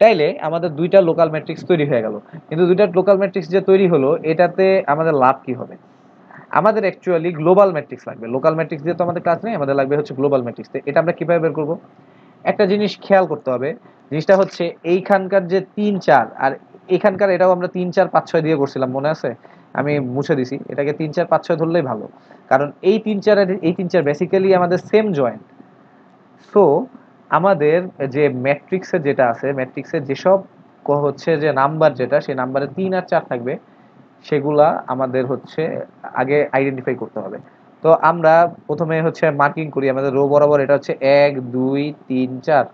তাইলে আমাদের দুইটা লোকাল ম্যাট্রিক্স তৈরি হয়ে গেল। কিন্তু দুইটা লোকাল ম্যাট্রিক্স যে তৈরি হলো এটাতে আমাদের লাভ কি হবে, আমাদের অ্যাকচুয়ালি গ্লোবাল ম্যাট্রিক্স লাগবে। লোকাল ম্যাট্রিক্স দিয়ে তো আমাদের কাজ নেই, আমাদের লাগবে হচ্ছে গ্লোবাল ম্যাট্রিক্স। এটা আমরা কিভাবে বের করব, একটা জিনিস খেয়াল করতে হবে। জিনিসটা হচ্ছে এইখানকার যে 3 4 আর এখানকার এটাও আমরা 3 4 5 6 দিয়ে করছিলাম, মনে আছে, আমি মুছে দিছি, এটাকে 3 4 5 6 ধরলেই ভালো। কারণ এই 3 4 আর এই 3 4 বেসিক্যালি আমাদের সেম জয়েন্ট। সো আমাদের যে ম্যাট্রিক্সের যেটা আছে, ম্যাট্রিক্সের যেসব হচ্ছে যে নাম্বার যেটা সেই নাম্বারে 3 আর 4 থাকবে সেগুলা আমাদের হচ্ছে আগে আইডেন্টিফাই করতে হবে। তো আমরা প্রথমে হচ্ছে মার্কিং করি আমাদের রো বরাবর, এটা হচ্ছে 1 2 3 4,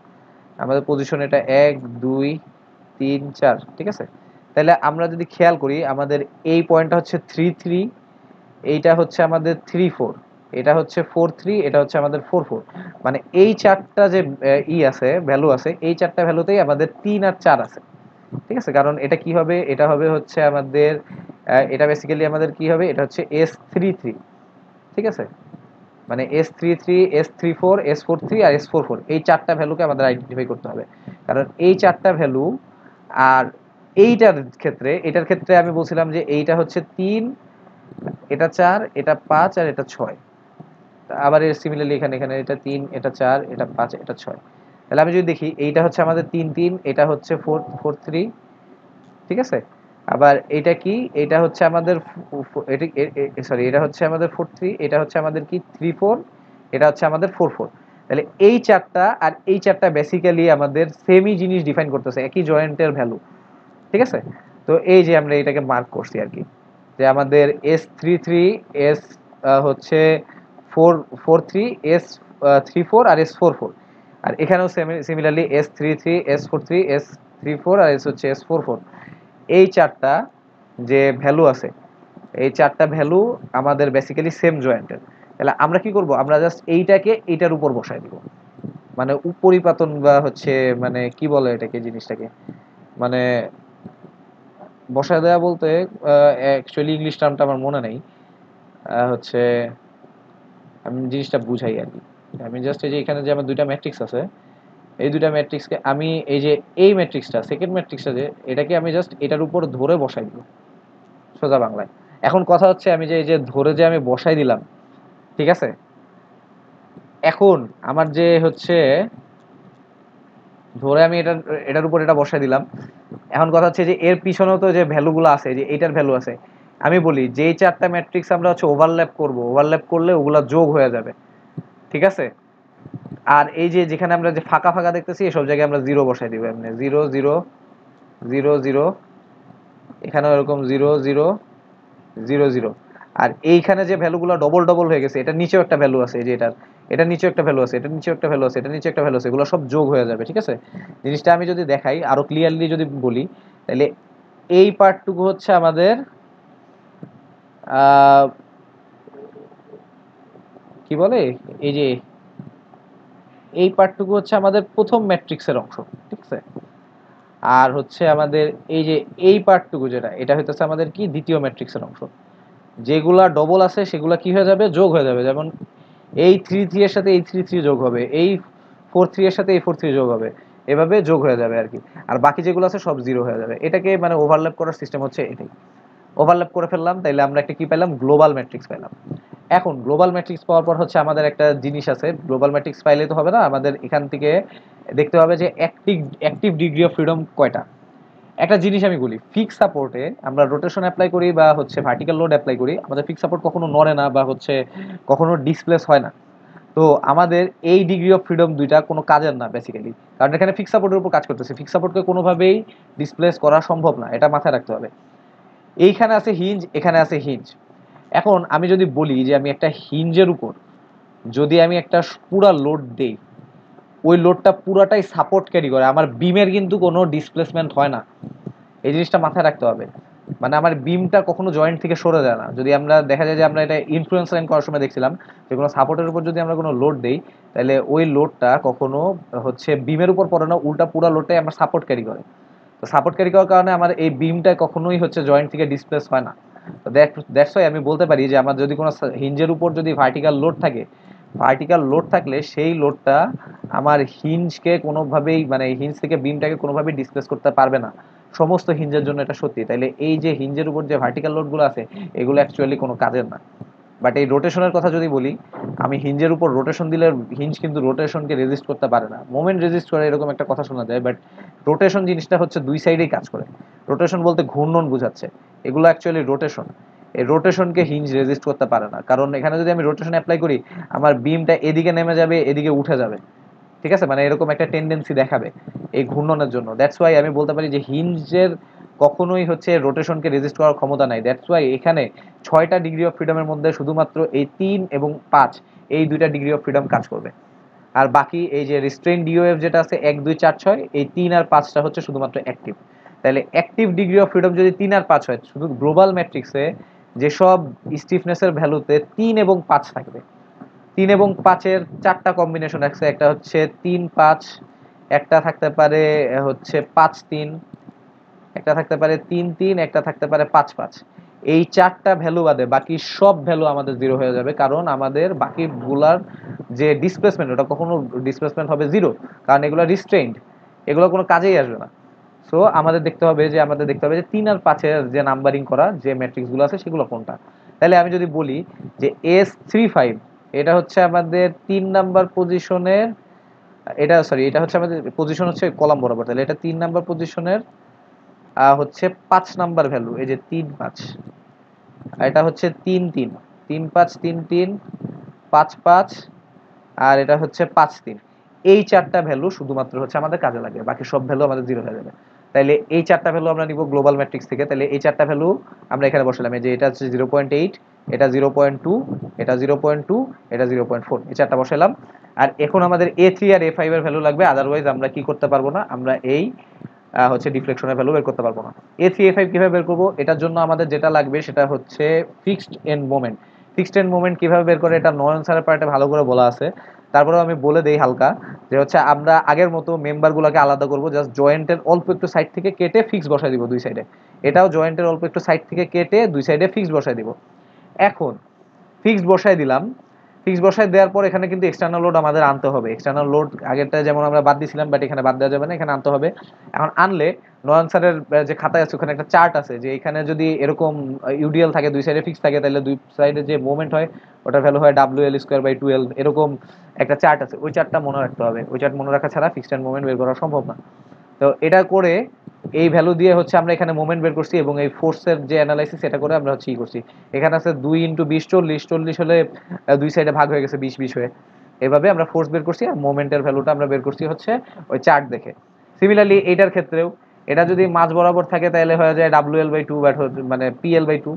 আমাদের পজিশন এটা 1 2 3 4, ঠিক আছে। তাহলে আমরা যদি খেয়াল করি আমাদের এই পয়েন্টটা হচ্ছে 3 3, এইটা হচ্ছে আমাদের 3 4, এটা হচ্ছে 4 3, এটা হচ্ছে আমাদের 4 4। মানে এই চারটা যে আছে ভ্যালু আছে, এই চারটা ভ্যালুতেই আমাদের 3 আর 4 আছে, ঠিক আছে। কারণ এটা কি হবে, এটা হবে হচ্ছে আমাদের এটা বেসিক্যালি আমাদের কি হবে, এটা হচ্ছে S33, ঠিক আছে। মানে S33, S34, S43 আর S44, এই চারটা ভ্যালুকে আমাদের আইডেন্টিফাই করতে হবে। কারণ এই চারটা ভ্যালু আর এটার ক্ষেত্রে আমি বলছিলাম যে এইটা হচ্ছে 3, এটা 4, এটা 5 আর এটা 6। আবার এর সিমিলারলি এখানে এখানে এটা 3, এটা 4, এটা 5, এটা 6। তাহলে আমি যদি দেখি এইটা হচ্ছে আমাদের 3 3, এটা হচ্ছে 4 4 3, ঠিক আছে। আবার এটা কি, এটা হচ্ছে আমাদের সরি এটা হচ্ছে আমাদের 4 3, এটা হচ্ছে আমাদের কি 3 4, এটা হচ্ছে আমাদের 4 4। তাহলে এই চারটা আর এই চারটা বেসিক্যালি আমাদের সেমই জিনিস ডিফাইন করতেছে, একই জয়েন্টের ভ্যালু, ঠিক আছে। তো এই যে আমরা এটাকে মার্ক করছি আর কি, যে আমাদের S33 এস হচ্ছে 4 4 3, S34 আর S44, আর এখানেও সিমিলারলি S33 S43 S34 আর হচ্ছে S44। এই চারটা যে ভ্যালু আছে, এই চারটা ভ্যালু আমাদের বেসিক্যালি সেম জয়েন্টের। তাহলে আমরা কি করব, আমরা জাস্ট এইটাকে এইটার উপর বসাই দিব, মানে উপরিপাতন বা হচ্ছে মানে কি বলে এটাকে, জিনিসটাকে মানে বসায় দেওয়া বলতে অ্যাকচুয়ালি ইংলিশ টার্মটা আমার মনে নেই, হচ্ছে আমি জিনিসটা বুঝাই আর কি। আমি জাস্ট এই যে এখানে যে আমার দুইটা ম্যাট্রিক্স আছে, এই দুইটা ম্যাট্রিক্সকে আমি এই যে এই ম্যাট্রিক্সটা সেকেন্ড ম্যাট্রিক্সটা যে এটাকে আমি জাস্ট এটার উপর ধরে বসাই দিব সোজা বাংলায়। এখন কথা হচ্ছে আমি যে এই যে ধরে যে আমি বসাই দিলাম, ঠিক আছে, এখন আমার যে হচ্ছে ধরে আমি এটার এটার উপর এটা বসাই দিলাম, এখন কথা হচ্ছে যে এর পিছনেও তো যে ভ্যালুগুলো আছে, যে এইটার ভ্যালু আছে, আমি বলি যেই চারটা ম্যাট্রিক্স আমরা হচ্ছে ওভারল্যাপ করব, ওভারল্যাপ করলে ওগুলা যোগ হয়ে যাবে, ঠিক আছে। আর এই যে যেখানে আমরা যে ফাঁকা ফাঁকা দেখতেছি এসব জায়গায় আমরা জিরো বসাই দিব, এমনি 0 0 0 0, এখানেও এরকম 0 0 0 0। আর এইখানে যে ভ্যালুগুলো ডবল ডবল হয়ে গেছে, এটা নিচেও একটা ভ্যালু আছে, এই যে এটা নিচেও একটা ভ্যালু আছে, এটা নিচেও একটা ভ্যালু আছে, এটা নিচে একটা ভ্যালু আছে, এগুলো সব যোগ হয়ে যাবে, ঠিক আছে। জিনিসটা আমি যদি দেখাই আরো ক্লিয়ারলি যদি বলি, তাহলে এই পার্টটুকু হচ্ছে আমাদের আহ কি বলে, এই যে এই পার্টটুকু হচ্ছে আমাদের প্রথম ম্যাট্রিক্সের অংশ, ঠিক আছে। আর হচ্ছে আমাদের এই যে এই পার্টটুকু যেটা, এটা হইতেছে আমাদের কি দ্বিতীয় ম্যাট্রিক্সের অংশ। যেগুলা ডবল আছে সেগুলা কি হয়ে যাবে, যোগ হয়ে যাবে, যেমন এই 3 3 এর সাথে এই 3 3 যোগ হবে, এই 4 3 এর সাথে এই 4 3 যোগ হবে, এভাবে যোগ হয়ে যাবে আর কি। আর বাকি যেগুলো আছে সব জিরো হয়ে যাবে। এটাকে মানে ওভারল্যাপ করার সিস্টেম হচ্ছে এটাই। ওভারল্যাপ করে ফেললাম, তাইলে আমরা একটা কি পেলাম, গ্লোবাল ম্যাট্রিক্স পেলাম। এখন গ্লোবাল ম্যাট্রিক্স পাওয়ার পর হচ্ছে আমাদের একটা জিনিস আছে, গ্লোবাল ম্যাট্রিক্স পাইলে তো হবে না, আমাদের এখান থেকে দেখতে হবে যে active active degree of freedom কয়টা। একটা জিনিস আমি বলি, ফিক্স সাপোর্টে আমরা রোটেশন অ্যাপ্লাই করি বা হচ্ছে ভার্টিক্যাল লোড অ্যাপ্লাই করি, আমাদের ফিক্স সাপোর্ট কখনো নড়ে না বা হচ্ছে কখনো ডিসপ্লেস হয় না। তো আমাদের এই ডিগ্রি অফ ফ্রিডম দুইটা কোনো কাজের না বেসিক্যালি, কারণ এখানে ফিক্স সাপোর্টের উপর কাজ করতেছে, ফিক্স সাপোর্টকে কোনোভাবেই ডিসপ্লেস করা সম্ভব না, এটা মাথায় রাখতে হবে। এইখানে আছে হিঞ্জ, এখানে আছে হিঞ্জ। এখন আমি যদি বলি যে আমি একটা হিঞ্জের উপর যদি আমি একটা পুরা লোড দেই, ওই লোডটা পুরাটাই সাপোর্ট ক্যারি করে, আমার বিমের কিন্তু কোনো ডিসপ্লেসমেন্ট হয় না। এই জিনিসটা মাথায় রাখতে হবে, মানে আমার বিমটা কখনো জয়েন্ট থেকে সরে যায় না। যদি আমরা দেখা যায় যে আমরা এটা ইনফ্লুয়েন্স লাইন করার সময় দেখছিলাম যে কোনো সাপোর্টের উপর যদি আমরা কোনো লোড দেই, তাহলে ওই লোডটা কখনো হচ্ছে বিমের উপর পড়ে না, উল্টা পুরা লোডটাই আমার সাপোর্ট ক্যারি করে। তো সাপোর্ট ক্যারি করার কারণে আমার এই বিমটা কখনোই হচ্ছে জয়েন্ট থেকে ডিসপ্লেস হয় না। তো দ্যাটস ওয়াই আমি বলতে পারি যে আমার যদি কোনো হিঞ্জের উপর যদি ভার্টিক্যাল লোড থাকে, ভার্টিক্যাল লোড থাকলে সেই লোডটা আমার হিঞ্জকে কোনোভাবেই মানে হিঞ্জ থেকে বিমটাকে কোনোভাবেই ডিসপ্লেস করতে পারবে না। সমস্ত হিঞ্জের জন্য এটা সত্যি। তাইলে এই যে হিঞ্জের উপর যে ভার্টিক্যাল লোডগুলো আছে, এগুলো অ্যাকচুয়ালি কোনো কাজের না। বাট এই রোটেশনের কথা যদি বলি, আমি হিঞ্জের উপর রোটেশন দিলে হিঞ্জ কিন্তু রোটেশনকে রেজিস্ট করতে পারে না, মোমেন্ট রেজিস্ট করে এরকম একটা কথা শোনা যায়, বাট রোটেশন জিনিসটা হচ্ছে দুই সাইডেই কাজ করে। রোটেশন বলতে ঘূর্ণন বোঝাচ্ছে, এগুলো অ্যাকচুয়ালি রোটেশন। এই রোটেশনকে হিঞ্জ রেজিস্ট করতে পারে না, কারণ এখানে যদি আমি রোটেশন অ্যাপ্লাই করি, আমার বিমটা এদিকে নেমে যাবে, এদিকে উঠে যাবে, ঠিক আছে, মানে এরকম একটা টেন্ডেন্সি দেখাবে এই ঘূর্ণনের জন্য। দ্যাটস ওয়াই আমি বলতে পারি যে হিঞ্জের কখনোই হচ্ছে রোটেশনকে রেজিস্ট করার ক্ষমতা নাই। দ্যাটস ওয়াই এখানে 6টা ডিগ্রি অফ ফ্রিডমের মধ্যে শুধুমাত্র এই 3 এবং 5, এই দুইটা ডিগ্রি অফ ফ্রিডম কাজ করবে। আর বাকি এই যে রিস্ট্রেইন ডিওএফ যেটা আছে 1 2 4 6, এই 3 আর 5টা হচ্ছে শুধুমাত্র অ্যাক্টিভ। তাহলে অ্যাক্টিভ ডিগ্রি অফ ফ্রিডম যদি 3 আর 5 হয়, শুধু গ্লোবাল ম্যাট্রিক্সে যেসব স্টিফনেসের ভ্যালুতে 3 এবং 5 থাকবে, 3 এবং 5-এর 4টা কম্বিনেশন আছে, একটা হচ্ছে 3 5, একটা থাকতে পারে হচ্ছে 5 3, একটা থাকতে পারে 3 3, একটা থাকতে পারে 5 5। এই 4টা ভ্যালু বাদে বাকি সব ভ্যালু আমাদের জিরো হয়ে যাবে, কারণ আমাদের বাকিগুলার যে ডিসপ্লেসমেন্ট, ওটা কখনো ডিসপ্লেসমেন্ট হবে জিরো, কারণ এগুলো রিস্ট্রেইনড, এগুলো কোনো কাজেই আসবে না। সো আমাদের দেখতে হবে যে 3 আর 5-এর যে নাম্বারিং করা যে ম্যাট্রিক্সগুলো আছে সেগুলো কোনটা। তাহলে আমি যদি বলি যে S35, এটা হচ্ছে আমাদের 3 নাম্বার পজিশনের, এটা সরি এটা হচ্ছে আমাদের পজিশন হচ্ছে কলাম বরাবর, তাহলে এটা 3 নাম্বার পজিশনের হচ্ছে 5 নাম্বার ভ্যালু, এই যে 3 5, আর এটা হচ্ছে 3 3, 3 5 3 3, 5 5, আর এটা হচ্ছে 5 3। এই 4টা ভ্যালু শুধুমাত্র হচ্ছে আমাদের কাজে লাগে, বাকি সব ভ্যালু আমাদের 0 হয়ে যাবে। তাইলে এই 4টা ভ্যালু আমরা নিব গ্লোবাল ম্যাট্রিক্স থেকে। তাহলে এই 4টা ভ্যালু আমরা এখানে বসালাম, এই যে এটা হচ্ছে 0.8, এটা 0.2, এটা 0.2, এটা 0.4, এই 4টা বসালাম। আর এখন আমাদের A3 আর A5 এর ভ্যালু লাগবে, আদারওয়াইজ আমরা কি করতে পারবো না, আমরা এই হচ্ছে ডিফ্লেকশনের ভ্যালু বের করতে পারবো না। A3 A5 কিভাবে বের করবো, এটার জন্য আমাদের যেটা লাগবে সেটা হচ্ছে fixed end moment. Fixed end moment কিভাবে বের করে এটা নয়ন স্যারের পার্টে ভালো করে বলা আছে, তারপরেও আমি বলে দেই হালকা, যে হচ্ছে আমরা আগের মতো মেম্বারগুলোকে আলাদা করব, জাস্ট জয়েন্টের অল্প একটু সাইড থেকে কেটে ফিক্স বসাই দিব দুই সাইডে। এটাও জয়েন্টের অল্প একটু সাইড থেকে কেটে দুই সাইডে ফিক্স বসাই দিব। এখন ফিক্সড বসাই দিলাম, ফিক্স বসায় দেওয়ার পর এখানে কিন্তু এক্সটার্নাল লোড আমাদের আনতে হবে। এক্সটার্নাল লোড আগেরটা যেমন আমরা বাদ দিয়েছিলাম, বাট এখানে বাদ দেওয়া যাবে না, এখানে আনতে হবে। এখন আনলে নয়ন স্যারের যে খাতায় আছে ওখানে একটা চার্ট আছে, যে এখানে যদি এরকম ইউডিএল থাকে, দুই সাইডে ফিক্স থাকে, তাহলে দুই সাইডে যে মুভমেন্ট হয় ওটার ভ্যালু হয় WL²/2L, এরকম একটা চার্ট আছে। ওই চার্টটা মনে রাখতে হবে, ওই চার্ট মনে রাখা ছাড়া ফিক্সড মুভমেন্ট বের করা সম্ভব না। তো এটা করে এই ভ্যালু দিয়ে হচ্ছে আমরা এখানে মোমেন্ট বের করছি, এবং এই ফোর্সের যে অ্যানালাইসিস এটা করে আমরা হচ্ছে ই করছি। এখানে আছে 2 × 20 40, 40 হলে দুই সাইডে ভাগ হয়ে গেছে 20 20 হয়ে। এভাবে আমরা ফোর্স বের করছি, আর মোমেন্টের ভ্যালুটা আমরা বের করছি হচ্ছে ওই চার্ট দেখে। সিমিলারলি এইটার ক্ষেত্রেও এটা যদি মাঝ বরাবর থাকে তাহলে হয়ে যায় WL/2, মানে PL/2।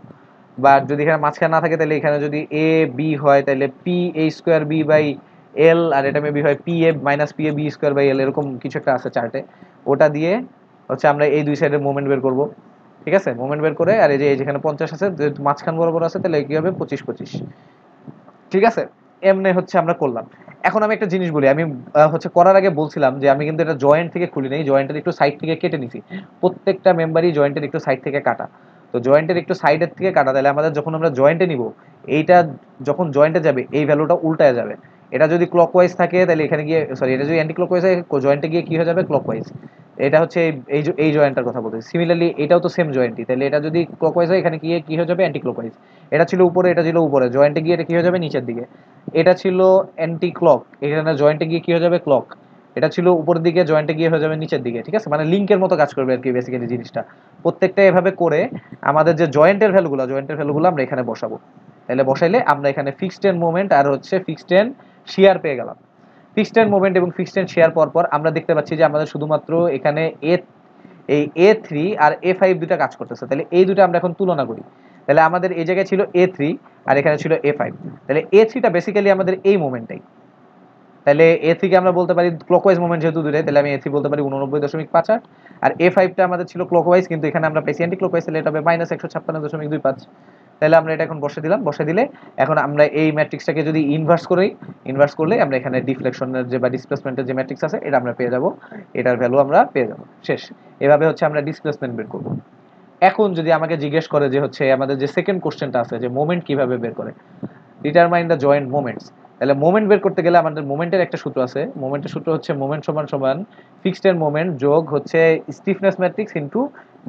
বা যদি এখানে মাঝখানে না থাকে তাহলে এখানে যদি AB হয় তাহলে PA²B/L, আর এটা মেবি হয় PA-PAB²/L, এরকম কিছু একটা আছে চার্টে। ওটা দিয়ে হচ্ছে আমরা এই দুই সাইডের মোমেন্ট বের করব। ঠিক আছে, মোমেন্ট বের করে, আর এই যে যেখানে 50 আছে, মাঝখান বরাবর আছে, তাহলে কি হবে 25 25। ঠিক আছে, এমনি হচ্ছে আমরা করলাম। এখন আমি একটা জিনিস বলি, আমি হচ্ছে করার আগে বলছিলাম যে আমি কিন্তু এটা জয়েন্ট থেকে খুলি নাই, জয়েন্টের একটু সাইড থেকে কেটে নিছি। প্রত্যেকটা মেম্বারই জয়েন্টের একটু সাইড থেকে কাটা। তো জয়েন্টের একটু সাইডের থেকে কাটা, তাহলে আমাদের যখন আমরা জয়েন্টে নিব, এইটা যখন জয়েন্টে যাবে এই ভ্যালুটা উল্টায় যাবে। এটা যদি ক্লকওয়াইজ থাকে তাহলে এখানে গিয়ে, সরি, এটা যদি অ্যান্টি ক্লকওয়াইজ হয় জয়েন্টে গিয়ে কি হয়ে যাবে, ক্লকওয়াইজ। এটা হচ্ছে এই জয়েন্টটার কথা বলতেছি। সিমিলারলি এটাও তো সেম জয়েন্টই, তাহলে এটা যদি ক্লকওয়াইজ হয় এখানে গিয়ে কি হয়ে যাবে, অ্যান্টি ক্লকওয়াইজ। এটা ছিল উপরে, এটা ছিল উপরে, জয়েন্টে গিয়ে এটা কি হয়ে যাবে, নিচের দিকে। এটা ছিল অ্যান্টি ক্লক, এখানে জয়েন্টে গিয়ে কি হয়ে যাবে, ক্লক। এটা ছিল উপরের দিকে, জয়েন্টে গিয়ে হয়ে যাবে নিচের দিকে। ঠিক আছে, মানে লিঙ্কের মতো কাজ করবে আর কি বেসিক্যালি জিনিসটা। প্রত্যেকটা এভাবে করে আমাদের যে জয়েন্টের ভ্যালুগুলো আমরা এখানে বসাবো। তাহলে বসাইলে আমরা এখানে ফিক্সড এন্ড মোমেন্ট আর হচ্ছে ফিক্সড এন্ড শিয়ার পেয়ে গেলাম। ফিক্সড এন্ড মোমেন্ট এবং ফিক্সড এন্ড শেয়ার পর আমরা দেখতে পাচ্ছি যে আমাদের শুধুমাত্র এখানে এই A3 আর A5 দুটা কাজ করতেছে। তাহলে এই দুটো আমরা এখন তুলনা করি। তাহলে আমাদের এই জায়গায় ছিল A3 আর এখানে ছিল A5। তাহলে A3টা বেসিক্যালি আমাদের এই মোমেন্টটাই। তাহলে A3 কে আমরা বলতে পারি ক্লকওয়াইজ মোমেন্ট, যেহেতু দুটাই, তাহলে আমি A3 বলতে পারি 89.58। আর A5টা আমাদের ছিল ক্লকওয়াইজ, কিন্তু এখানে আমরা পেয়েছি অ্যান্টি ক্লকওয়াইজ, তাহলে এটা হবে -156.25। তাহলে আমরা এটা এখন বসে দিলাম, বসে দিলে এখন আমরা এই ম্যাট্রিক্সটাকে যদি ইনভার্স করি, ইনভার্স করলে আমরা এখানে ডিফ্লেকশনের যে বা ডিসপ্লেসমেন্টের যে ম্যাট্রিক্স আছে এটা আমরা পেয়ে যাব, এটার ভ্যালু আমরা পেয়ে যাব। শেষ। এভাবে হচ্ছে আমরা ডিসপ্লেসমেন্ট বের করব। এখন যদি আমাকে জিজ্ঞেস করে যে হচ্ছে আমাদের যে সেকেন্ড কোশ্চেনটা আছে, যে মোমেন্ট কিভাবে বের করে, ডিটারমাইন দ্য জয়েন্ট মোমেন্টস। তাহলে মোমেন্ট বের করতে গেলে আমাদের মোমেন্টের একটা সূত্র আছে। মোমেন্টের সূত্র হচ্ছে মোমেন্ট সমান সমান ফিক্সড এর মোমেন্ট যোগ হচ্ছে স্টিফনেস ম্যাট্রিক্স ইনটু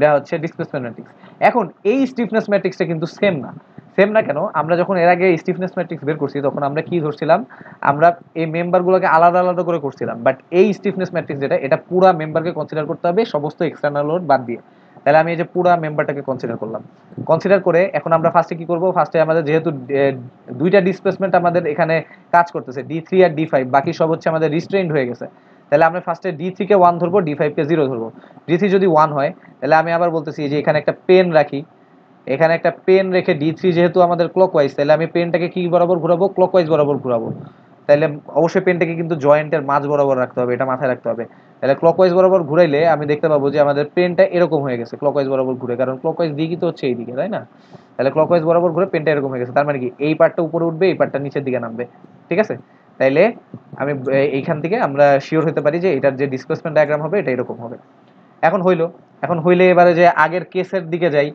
দেওয়া হচ্ছে ডিসপ্লেসমেন্ট ম্যাট্রিক্স। এখন এই স্টিফনেস ম্যাট্রিক্সটা কিন্তু সেম না। সেম না কেন, আমরা যখন এর আগে স্টিফনেস ম্যাট্রিক্স বের করছি তখন আমরা কি ধরছিলাম, আমরা এই মেম্বারগুলোকে আলাদা আলাদা করে করছিলাম, বাট এই স্টিফনেস ম্যাট্রিক্স যেটা, এটা পুরা মেম্বারকে কনসিডার করতে হবে সমস্ত এক্সটার্নাল লোড বাদ দিয়ে। তাহলে আমি এই যে পুরা মেম্বারটাকে কনসিডার করলাম, কনসিডার করে এখন আমরা ফার্স্টে কি করব, ফার্স্টে আমাদের যেহেতু দুইটা ডিসপ্লেসমেন্ট আমাদের এখানে কাজ করতেছে, D3 আর D5, বাকি সব হচ্ছে আমাদের রিস্ট্রেইনড হয়ে গেছে। তাহলে আমরা ফার্স্টে D3 কে 1 ধরবো, D5 কে 0 ধরবো। D3 যদি 1 হয় তাহলে আমি আবার বলতেছি যে এখানে একটা পেন রাখি, এখানে একটা পেন রেখে D3 যেহেতু আমাদের ক্লকওয়াইজ, তাহলে আমি পেনটাকে কি বরাবর ঘোরাবো, ক্লকওয়াইজ বরাবর ঘোরাবো। তাহলে অবশ্যই পেনটাকে কিন্তু জয়েন্টের মাঝ বরাবর রাখতে হবে, এটা মাথায় রাখতে হবে। তাহলে ক্লকওয়াইজ বরাবর ঘুরাইলে আমি দেখতে পাবো যে আমাদের পেনটা এরকম হয়ে গেছে ক্লকওয়াইজ বরাবর ঘুরে, কারণ ক্লকওয়াইজ দিকই তো হচ্ছে এইদিকে, তাই না? তাহলে ক্লকওয়াইজ বরাবর ঘুরে পেনটা এরকম হয়ে গেছে, তার মানে কি এই পার্টটা উপরে উঠবে, এই পার্টটা নিচের দিকে নামবে। ঠিক আছে, তাইলে আমি এইখান থেকে আমরা শিওর হতে পারি যে এটার যে ডিসপ্লেসমেন্ট ডায়াগ্রাম হবে এটা এরকম হবে। এখন হইলো, এখন হইলে এবারে যে আগের কেসের দিকে যাই,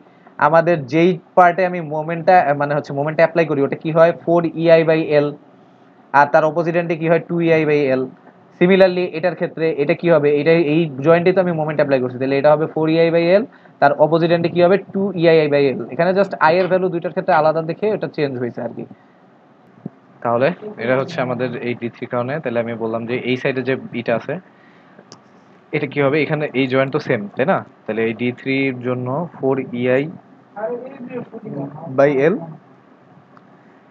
আমাদের যেই পার্টে আমি মোমেন্টটা মানে হচ্ছে মোমেন্টটা অ্যাপ্লাই করি ওটা কি হয় 4EI/L, আর তার অপোজিট এন্ডে কি হয় 2EI/L। সিমিলারলি এটার ক্ষেত্রে এটা কি হবে, এটা এই জয়েন্টে তো আমি মোমেন্ট অ্যাপ্লাই করছি, তাহলে এটা হবে 4EI/L, তার অপোজিট এন্ডে কি হবে 2EI/L। এখানে জাস্ট আই এর ভ্যালু দুইটার ক্ষেত্রে আলাদা দেখে এটা চেঞ্জ হয়েছে আর কি। তাহলে এটা হচ্ছে আমাদের এই D3 কারণে, তাহলে আমি বললাম যে এই সাইডে যে বিটা আছে এটা কি হবে, এখানে এই জয়েন্ট তো সেম, তাই না? তাহলে এই D3 এর জন্য 4EI/L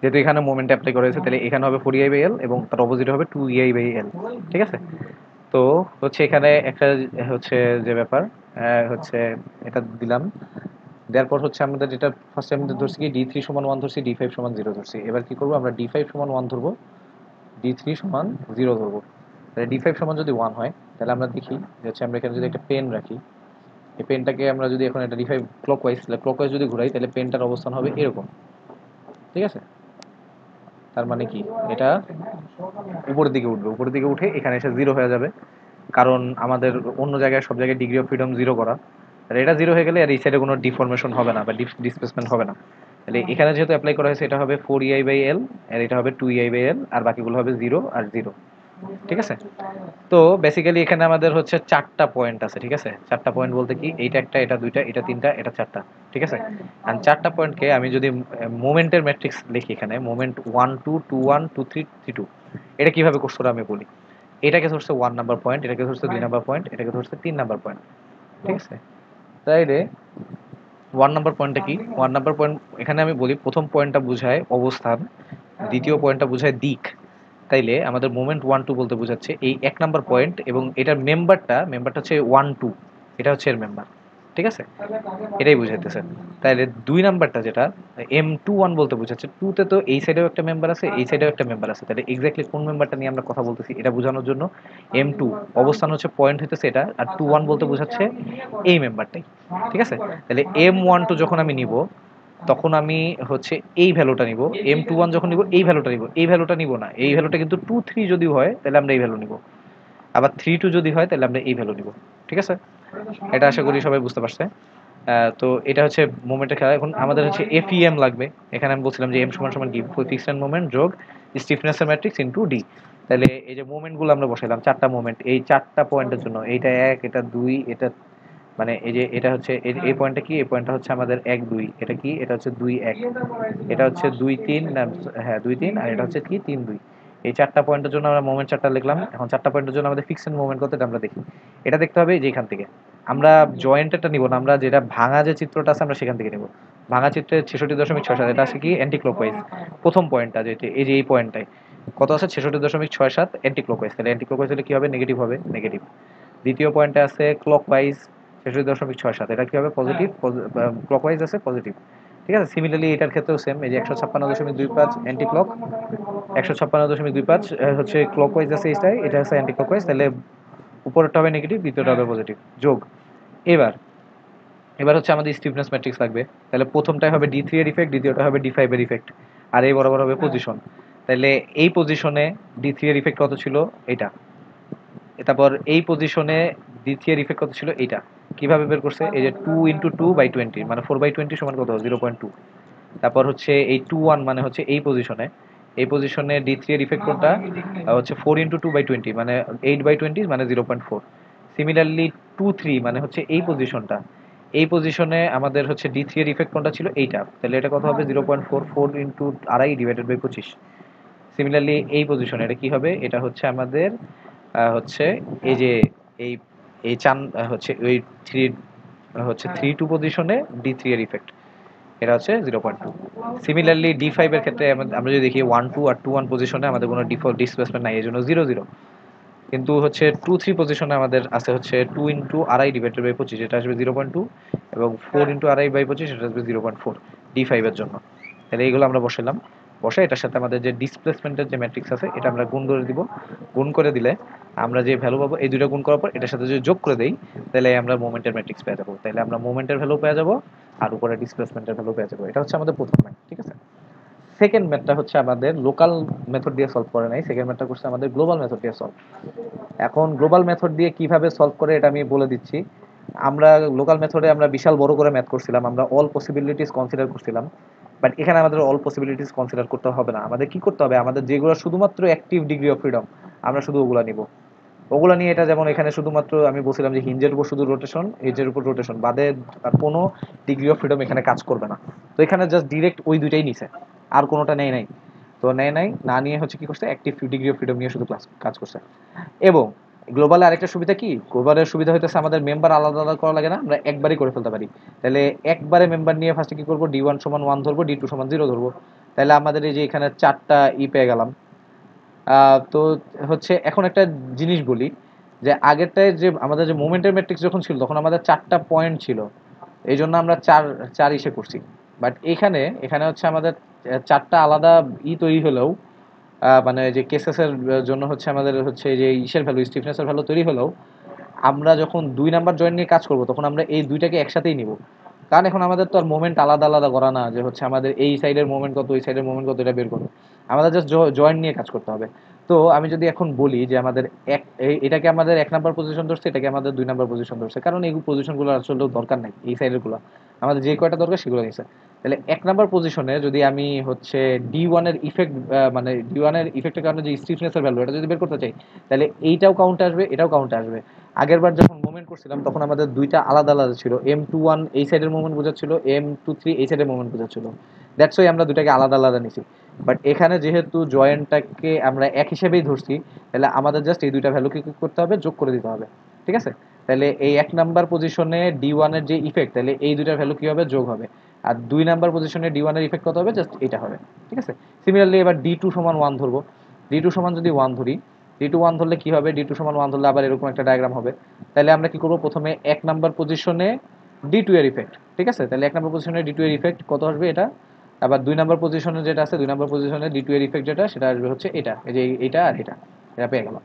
যেহেতু এখানে মোমেন্ট অ্যাপ্লাই করা হয়েছে, তাহলে এখানে হবে 4EI/L এবং তার অপোজিট হবে 2EI/L। ঠিক আছে? তো হচ্ছে এখানে একটা হচ্ছে যে ব্যাপার হচ্ছে এটা দিলাম, দেওয়ার পর হচ্ছে আমাদের যেটা ফার্স্ট টাইম ধরছি কি D3 সমান 1 ধরছি, D5 সমান 0 ধরছি। এবার কি করবো আমরা, D5 সমান 1 ধরবো, D3 সমান 0 ধরবো। তাহলে D5 সমান যদি 1 হয়, তাহলে আমরা দেখি যে হচ্ছে আমরা এখানে যদি একটা পেন রাখি, এই পেনটাকে আমরা যদি এখন এটা D5 ক্লকওয়াইজ যদি ঘুরাই, তাহলে পেনটার অবস্থান হবে এরকম। ঠিক আছে? তার মানে কি, এটা উপরের দিকে উঠবে, উপরের দিকে উঠে এখানে এসে 0 হয়ে যাবে, কারণ আমাদের অন্য জায়গায় সব জায়গায় ডিগ্রি অফ ফ্রিডম 0 করা। আর এটা 0 হয়ে গেলে আর এই সাইডে কোনো ডিফরমেশন হবে না বা ডিসপ্লেসমেন্ট হবে না। তাহলে এখানে যেহেতু অ্যাপ্লাই করা হয়েছে, এটা হবে 4EI/L, আর এটা হবে 2EI/L, আর বাকিগুলো হবে 0 আর 0। ঠিক আছে? তো বেসিক্যালি এখানে আমাদের হচ্ছে 4টা পয়েন্ট আছে। ঠিক আছে? 4টা পয়েন্ট বলতে কি, এইটা একটা, এটা দুইটা, এটা তিনটা, এটা 4টা। ঠিক আছে? আর 4টা পয়েন্টকে আমি যদি মোমেন্টের ম্যাট্রিক্স লিখি, এখানে মোমেন্ট 1 2 2 1 2 3 3 2, এটা কিভাবে করছো আমি বলি। এটাকে ধরছে 1 নাম্বার পয়েন্ট, এটাকে ধরছে 2 নাম্বার পয়েন্ট, এটাকে ধরছে 3 নাম্বার পয়েন্ট। ঠিক আছে? তাইলে 1 নাম্বার পয়েন্টটা কি, 1 নাম্বার পয়েন্ট এখানে আমি বলি প্রথম পয়েন্টটা বোঝায় অবস্থান, দ্বিতীয় পয়েন্টটা বোঝায় দিক। তাইলে আমাদের মোমেন্ট 1 2 বলতে বোঝাচ্ছে এই 1 নাম্বার পয়েন্ট, এবং এটার মেম্বারটা হচ্ছে 1 2, এটা হচ্ছে এর মেম্বার। ঠিক আছে? এটাই বুঝাইতেছে। তাইলে 2 নাম্বারটা যেটা M21 বলতে বোঝাচ্ছে, 2 তে তো এই সাইডেও একটা মেম্বার আছে, এই সাইডেও একটা মেম্বার আছে। তাহলে এক্স্যাক্টলি কোন মেম্বারটা নিয়ে আমরা কথা বলতেছি এটা বোঝানোর জন্য M2 অবস্থান হচ্ছে পয়েন্ট হইতেছে এটা, আর 21 বলতে বোঝাচ্ছে এই মেম্বারটাই। ঠিক আছে? তাহলে M12 যখন আমি নিব, তখন আমি হচ্ছে এই ভ্যালুটা নিব। M21 যখন নিব, এই ভ্যালুটা নিব, এই ভ্যালুটা নিব না। এই ভ্যালুটা কিন্তু 2 3 যদি হয়, তাহলে আমরা এই ভ্যালু নিব। আবার 3 2 যদি হয়, তাহলে আমরা এই ভ্যালু নিব। ঠিক আছে? এটা আশা করি সবাই বুঝতে পারছে। তো এটা হচ্ছে মোমেন্টের খেলা। এখন আমাদের হচ্ছে FEM লাগবে। এখানে আমি বলছিলাম যে M সমান সমান কি, ফিক্সড মোমেন্ট যোগ স্টিফনেসের ম্যাট্রিক্স ইনটু ডি। তাহলে এই যে মোমেন্টগুলো আমরা বসাইলাম, 4টা মোমেন্ট, এই 4টা পয়েন্টের জন্য, এইটা 1, এটা 2, এটা মানে এই যে এটা হচ্ছে এই পয়েন্টটা কি, এই পয়েন্টটা হচ্ছে আমাদের 1 2, এটা কি, এটা হচ্ছে 2 1, এটা হচ্ছে 2 3, হ্যাঁ 2 3, আর এটা হচ্ছে কি 3 2। এই 4টা পয়েন্টের জন্য আমরা মোমেন্ট 4টা লিখলাম। এখন 4টা পয়েন্টের জন্য আমাদের ফিক্সড মোমেন্ট কত, এটা আমরা দেখি। এটা দেখতে হবে যে এখান থেকে আমরা জয়েন্টেরটা নিব না, আমরা যেটা ভাঙা যে চিত্রটা আছে আমরা সেখান থেকে নিব। ভাঙা চিত্রে 66.67, এটা আছে কি অ্যান্টি ক্লকওয়াইজ। প্রথম পয়েন্টটা যেটা এই যে এই পয়েন্টটাই কত আছে, 66.67 অ্যান্টি ক্লকওয়াইজ। তাহলে অ্যান্টি ক্লকওয়াইজ হলে কি হবে, নেগেটিভ হবে, নেগেটিভ। দ্বিতীয় পয়েন্টে আছে ক্লকওয়াইজ 66.67, এটা কি হবে, পজিটিভ, ক্লকওয়াইজ আছে পজিটিভ। ঠিক আছে? সিমিলারলি এটার ক্ষেত্রেও সেম, এই যে 156.25 অ্যান্টি ক্লক, 156.25 হচ্ছে ক্লকওয়াইজ আছে এইটাই, এটা হচ্ছে অ্যান্টি ক্লকওয়াইজ। তাহলে উপরেরটা হবে নেগেটিভ, দ্বিতীয়টা হবে পজিটিভ, যোগ। এবার এবার হচ্ছে আমাদের স্টিফনেস ম্যাট্রিক্স লাগবে। তাহলে প্রথমটাই হবে D3 এর ইফেক্ট, দ্বিতীয়টা হবে D5 এর ইফেক্ট, আর এই বরাবর হবে পজিশন। তাহলে এই পজিশনে D3 এর ইফেক্ট কত ছিল, এটা। তারপর এই পজিশনে D3 এর ইফেক্ট কত ছিল, এইটা। কিভাবে বের করছে, এই যে 2 × 2/20, মানে 4/20 সমান কত, 0.2। তারপর হচ্ছে এই 2 1 মানে হচ্ছে এই পজিশনে D3 এর ইফেক্ট কোনটা, হচ্ছে 4 × 2/20, মানে 8/20, মানে 0.4। সিমিলারলি 2 3 মানে হচ্ছে এই পজিশনটা, এই পজিশনে আমাদের হচ্ছে D3 এর ইফেক্ট কোনটা ছিল, এইটা। তাহলে এটা কত হবে, 0.4, 4 × 2.5 / সিমিলারলি এই পজিশনে এটা কি হবে, এটা হচ্ছে আমাদের হচ্ছে এই যে এই এই চান হচ্ছে ওই 3 হচ্ছে 3 2 পজিশনে D3 এর ইফেক্ট, এটা হচ্ছে 0.2। সিমিলারলি D5 এর ক্ষেত্রে আমরা যদি দেখি 1 2 আর 2 1 পজিশনে আমাদের কোনো ডিফল্ট ডিসপ্লেসমেন্ট নাই, এজন্য 0 0। কিন্তু হচ্ছে 2 3 পজিশনে আমাদের আছে হচ্ছে 2 × 2.5 / 25, এটা আসবে 0.2, এবং 4 × 2.5 / 25, এটা আসবে 0.4 D5 এর জন্য। তাহলে এইগুলো আমরা বসালাম, বসে এটার সাথে আমাদের যে ডিসপ্লেসমেন্টের যে ম্যাট্রিক্স আছে এটা আমরা গুণ করে দিব। গুণ করে দিলে আমরা যে ভ্যালু পাবো, এই দুটো গুণ করার পর এটার সাথে যদি যোগ করে দেই, তাহলে আমরা মোমেন্টের ম্যাট্রিক্স পেয়ে যাবো। তাহলে আমরা মোমেন্টের ভ্যালু পেয়ে যাবো, আর উপরে ডিসপ্লেসমেন্টের ভ্যালু পেয়ে যাবো। এটা হচ্ছে আমাদের প্রথম ম্যাথ। ঠিক আছে? সেকেন্ড ম্যাথটা হচ্ছে আমাদের লোকাল মেথড দিয়ে সলভ করে নাই, সেকেন্ড ম্যাথটা করছে আমাদের গ্লোবাল মেথড দিয়ে সলভ। এখন গ্লোবাল মেথড দিয়ে কিভাবে সলভ করে এটা আমি বলে দিচ্ছি। আমরা লোকাল মেথডে আমরা বিশাল বড় করে ম্যাথ করছিলাম, আমরা অল পসিবিলিটিস কনসিডার করছিলাম। বাট এখানে আমাদের অল পসিবিলিটিস কনসিডার করতে হবে না। আমাদের কি করতে হবে, আমাদের যেগুলো শুধুমাত্র অ্যাক্টিভ ডিগ্রি অফ ফ্রিডম, আমরা শুধু ওগুলা নিব। ওগুলা নিয়ে এটা যেমন এখানে শুধুমাত্র আমি বলছিলাম যে হিঞ্জের উপর শুধু রোটেশন, এজের উপর রোটেশন বাদে আর কোনো ডিগ্রি অফ ফ্রিডম এখানে কাজ করবে না। তো এখানে জাস্ট ডিরেক্ট ওই দুইটাই নিছে, আর কোনোটা নেয় নাই। তো নেয় নাই, না নিয়ে হচ্ছে কি করছে, অ্যাক্টিভ ডিগ্রি অফ ফ্রিডম নিয়ে শুধু কাজ করছে। এবং গ্লোবালে আরেকটা সুবিধা কি, গ্লোবালের সুবিধা হইতেছে আমাদের মেম্বার আলাদা আলাদা করা লাগে না, আমরা একবারই করে ফেলতে পারি। তাহলে একবারে মেম্বার নিয়ে ফার্স্টে কি করবো, D1 সমান 1 ধরবো, D2 সমান 0 ধরবো। তাহলে আমাদের এই যে এখানে 4টা পেয়ে গেলাম। তো হচ্ছে এখন একটা জিনিস বলি, যে আগেরটায় যে আমাদের যে মোমেন্টের ম্যাট্রিক্স যখন ছিল তখন আমাদের 4টা পয়েন্ট ছিল, এই জন্য আমরা চার চার ইসে করছি। বাট এখানে এখানে হচ্ছে আমাদের 4টা আলাদা তৈরি হলেও, মানে যে কেসেসের জন্য হচ্ছে আমাদের হচ্ছে যে ইসের ভ্যালু, স্টিফনেসের ভ্যালু তৈরি হলেও, আমরা যখন 2 নাম্বার জয়েন্ট নিয়ে কাজ করব তখন আমরা এই দুইটাকে একসাথেই নিব। কারণ এখন আমাদের তো আর মোমেন্ট আলাদা আলাদা করা না, যে হচ্ছে আমাদের এই সাইডের মোমেন্ট কত, এই সাইডের মোমেন্ট কত, এটা বের করবো। আমাদের জাস্ট জয়েন্ট নিয়ে কাজ করতে হবে। তো আমি যদি এখন বলি যে আমাদের এটাকে আমাদের 1 নাম্বার পজিশন ধরছে, এটাকে আমাদের 2 নাম্বার পজিশন ধরছে, কারণ এই পজিশনগুলো আসলে দরকার নাই, এই সাইডের গুলো আমাদের যে কয়টা দরকার সেগুলো নিছে। তাহলে 1 নাম্বার পজিশনে যদি আমি হচ্ছে D1 এর ইফেক্ট, মানে D1 এর ইফেক্টের কারণে যে স্টিফনেসের ভ্যালু এটা যদি বের করতে চাই, তাহলে এইটাও কাউন্ট আসবে, এটাও কাউন্ট আসবে। আগের বার যখন মুভমেন্ট করছিলাম তখন আমাদের দুইটা আলাদা আলাদা ছিল, M21 এই সাইডের মুভমেন্ট বোঝাচ্ছিল, M23 এই সাইডের মুভমেন্ট বোঝাচ্ছিল। দ্যাটস ওয়াই আমরা দুটাকে আলাদা আলাদা নিছি। বাট এখানে যেহেতু জয়েন্টটাকে আমরা এক হিসেবেই ধরছি, তাহলে আমাদের জাস্ট এই দুইটা ভ্যালুকে কি করতে হবে, যোগ করে দিতে হবে। ঠিক আছে? তাহলে এই 1 নাম্বার পজিশনে D1 এর যে ইফেক্ট, তাহলে এই দুইটা ভ্যালু কি হবে, যোগ হবে। আর 2 নাম্বার পজিশনে D1 এর ইফেক্ট কত হবে, জাস্ট এটা হবে। ঠিক আছে? সিমিলারলি এবার D2 সমান 1 ধরবো। D2 সমান যদি 1 ধরি, D2 1 ধরলে কি হবে, D2 সমান 1 ধরলে আবার এরকম একটা ডায়াগ্রাম হবে। তাহলে আমরা কি করবো, প্রথমে 1 নাম্বার পজিশনে D2 এর ইফেক্ট। ঠিক আছে? তাহলে 1 নাম্বার পজিশনে D2 এর ইফেক্ট কত আসবে, এটা। আবার 2 নাম্বার পজিশনে যেটা আছে, 2 নাম্বার পজিশনে D2 এর ইফেক্ট যেটা, সেটা আসবে হচ্ছে এটা, এই যে এটা আর এটা, এটা পেয়ে গেল।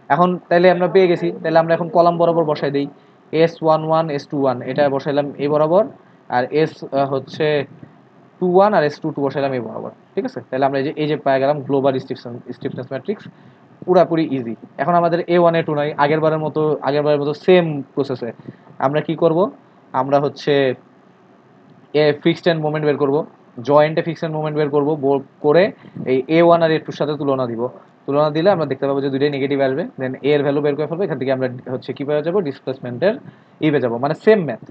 এখন তাহলে আমরা পেয়ে গেছি, তাহলে আমরা এখন কলাম বরাবর বসাই দিই। S11 S21 এটা বসাইলাম এই বরাবর, আর S হচ্ছে 21 আর S22 বসাইলাম এই বরাবর। ঠিক আছে? তাহলে আমরা এই যে পেয়ে গেলাম গ্লোবাল স্টিফনেস ম্যাট্রিক্স, পুরাপুরি ইজি। এখন আমাদের A1 A2 নাই, আগেরবারের মতো সেম প্রসেসে আমরা কি করব, আমরা হচ্ছে ফিক্সড এন্ড মোমেন্ট বের করব, জয়েন্টে ফিক্সড এন্ড মোমেন্ট বের করব, করে এই A1 আর A2 এর সাথে তুলনা দিব। তুলনা দিলে আমরা দেখতে পাবো যে দুইটাই নেগেটিভ আসবে, দেন এর ভ্যালু বের করে ফেলবো। এখান থেকে আমরা হচ্ছে কি পেয়ে যাবো, ডিসপ্লেসমেন্টের পেয়ে যাবো, মানে সেম ম্যাথ।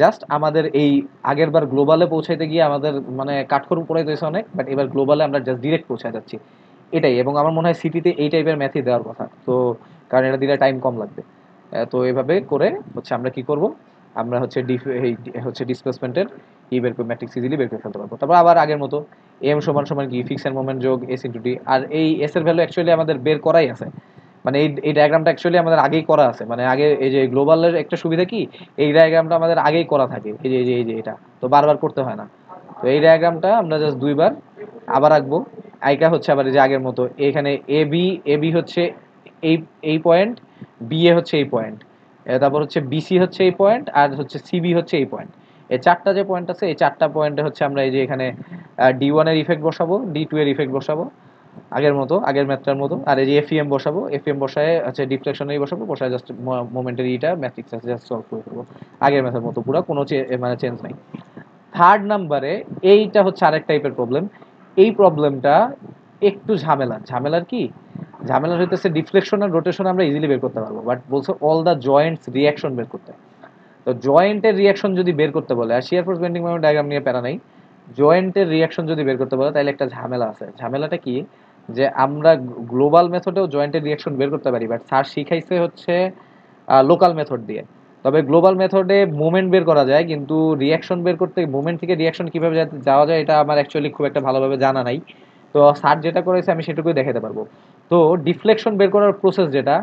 জাস্ট আমাদের এই আগের বার গ্লোবালে পৌঁছাইতে গিয়ে আমাদের মানে কাঠখড় পড়াইতে হয়েছে অনেক, বাট এবার গ্লোবালে আমরা জাস্ট ডিরেক্ট পৌঁছায় যাচ্ছি, এটাই। এবং আমার মনে হয় সিটিতে এই টাইপের ম্যাথই দেওয়ার কথা, তো কারণ এটা দিলে টাইম কম লাগবে। তো এভাবে করে হচ্ছে আমরা কি করব, আমরা হচ্ছে হচ্ছে ডিসপ্লেসমেন্টের বের করে ম্যাট্রিক্স ইজিলি বের করে ফেলতে পারবো। তারপর আবার আগের মতো এম সমান সমান কি, ফিক্স এন্ড মোমেন্ট যোগ এস ইন্টু ডি। আর এই এস এর ভ্যালু অ্যাকচুয়ালি আমাদের বের করাই আছে, মানে এই ডায়াগ্রামটা অ্যাকচুয়ালি আমাদের আগেই করা আছে। মানে আগে এই যে গ্লোবালের একটা সুবিধা কি, এই ডায়াগ্রামটা আমাদের আগেই করা থাকে, এই যে এটা, তো বারবার করতে হয় না। তো এই ডায়াগ্রামটা আমরা জাস্ট দুইবার আবার আঁকবো। আইকা হচ্ছে আবার এই যে আগের মতো এখানে এ বি হচ্ছে এই এই পয়েন্ট, বি এ হচ্ছে এই পয়েন্ট, তারপর হচ্ছে বিসি হচ্ছে এই পয়েন্ট, আর হচ্ছে সিবি হচ্ছে এই পয়েন্ট। এই 4টা যে পয়েন্ট আছে, এই 4টা পয়েন্টে হচ্ছে আমরা এই যে এখানে D1 এর ইফেক্ট বসাবো, D2 এর ইফেক্ট বসাবো আগের মতো, আগের ম্যাথটার মতো। আর এই যে এফইএম বসাবো, এফইএম বসায় হচ্ছে ডিফ্লেকশনেই বসাবো, বসায় জাস্ট মোমেন্টারি এটা ম্যাট্রিক্স আছে জাস্ট সলভ করে ফেলবো আগের ম্যাথের মতো, পুরো কোনো মানে চেঞ্জ নাই। 3rd নাম্বারে এইটা হচ্ছে আরেক টাইপের প্রবলেম। এই প্রবলেমটা একটু ঝামেলার কি, ঝামেলার হইতেছে ডিফ্লেকশন আর রোটেশন আমরা ইজিলি বের করতে পারবো, বাট বলছো অল দা জয়েন্টস রিয়াকশন বের করতে। তো জয়েন্টের রিয়াকশন যদি বের করতে বলে, আর shear force bending moment diagram নিয়ে প্যারা নাই, জয়েন্টের রিয়াকশন যদি বের করতে বলে তাহলে একটা ঝামেলা আছে। ঝামেলাটা কি, যে আমরা গ্লোবাল মেথডেও জয়েন্টের রিয়াকশন বের করতে পারি, বাট স্যার শিখাইছে হচ্ছে লোকাল মেথড দিয়ে। তবে গ্লোবাল মেথডে মোমেন্ট বের করা যায়, কিন্তু রিয়াকশন বের করতে মোমেন্ট থেকে রিয়াকশন কিভাবে যাওয়া যায় এটা আমার অ্যাকচুয়ালি খুব একটা ভালোভাবে জানা নাই। তো স্যার যেটা করেছে আমি সেটুকুই দেখাতে পারবো। তো ডিফ্লেকশন বের করার প্রসেস যেটা,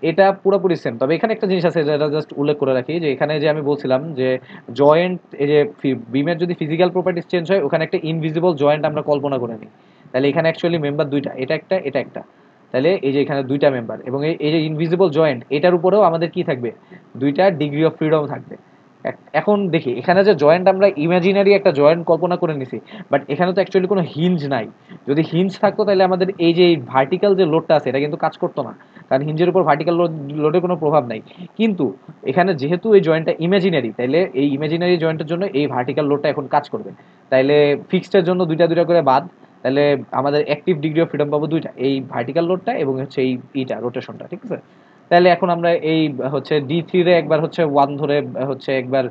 এটা পুরোপুরি সেম। তবে এখানে একটা জিনিস আছে যেটা জাস্ট উল্লেখ করে রাখি, যে এখানে যে আমি বলছিলাম যে জয়েন্ট, এই যে বিমের যদি ফিজিক্যাল প্রপার্টিস চেঞ্জ হয়, ওখানে একটা ইনভিজিবল জয়েন্ট আমরা কল্পনা করে নিই। তাহলে এখানে অ্যাকচুয়ালি মেম্বার দুইটা, এটা একটা এটা একটা। তাহলে এই যে এখানে দুইটা মেম্বার, এবং এই যে ইনভিজিবল জয়েন্ট, এটার উপরেও আমাদের কি থাকবে, দুইটা ডিগ্রি অফ ফ্রিডম থাকবে। এখন দেখি এখানে যে জয়েন্ট আমরা ইমাজিনারি একটা জয়েন্ট কল্পনা করে নিছি, বাট এখানে তো অ্যাকচুয়ালি কোনো হিঞ্জ নাই। যদি হিঞ্জ থাকতো তাহলে আমাদের এই যে ভার্টিক্যাল যে লোডটা আছে এটা কিন্তু কাজ করতো না, কারণ হিঞ্জের উপর ভার্টিক্যাল লোডের কোনো প্রভাব নাই। কিন্তু এখানে যেহেতু এই জয়েন্টটা ইমাজিনারি, তাইলে এই ইমাজিনারি জয়েন্টের জন্য এই ভার্টিক্যাল লোডটা এখন কাজ করবে। তাইলে ফিক্সডের জন্য দুইটা দুইটা করে বাদ, তাহলে আমাদের অ্যাক্টিভ ডিগ্রি অফ ফ্রিডম পাবো দুইটা, এই ভার্টিক্যাল লোডটা এবং হচ্ছে এই রোটেশনটা। ঠিক আছে? তাহলে এখন আমরা এই হচ্ছে D3 রে একবার হচ্ছে 1 ধরে, হচ্ছে একবার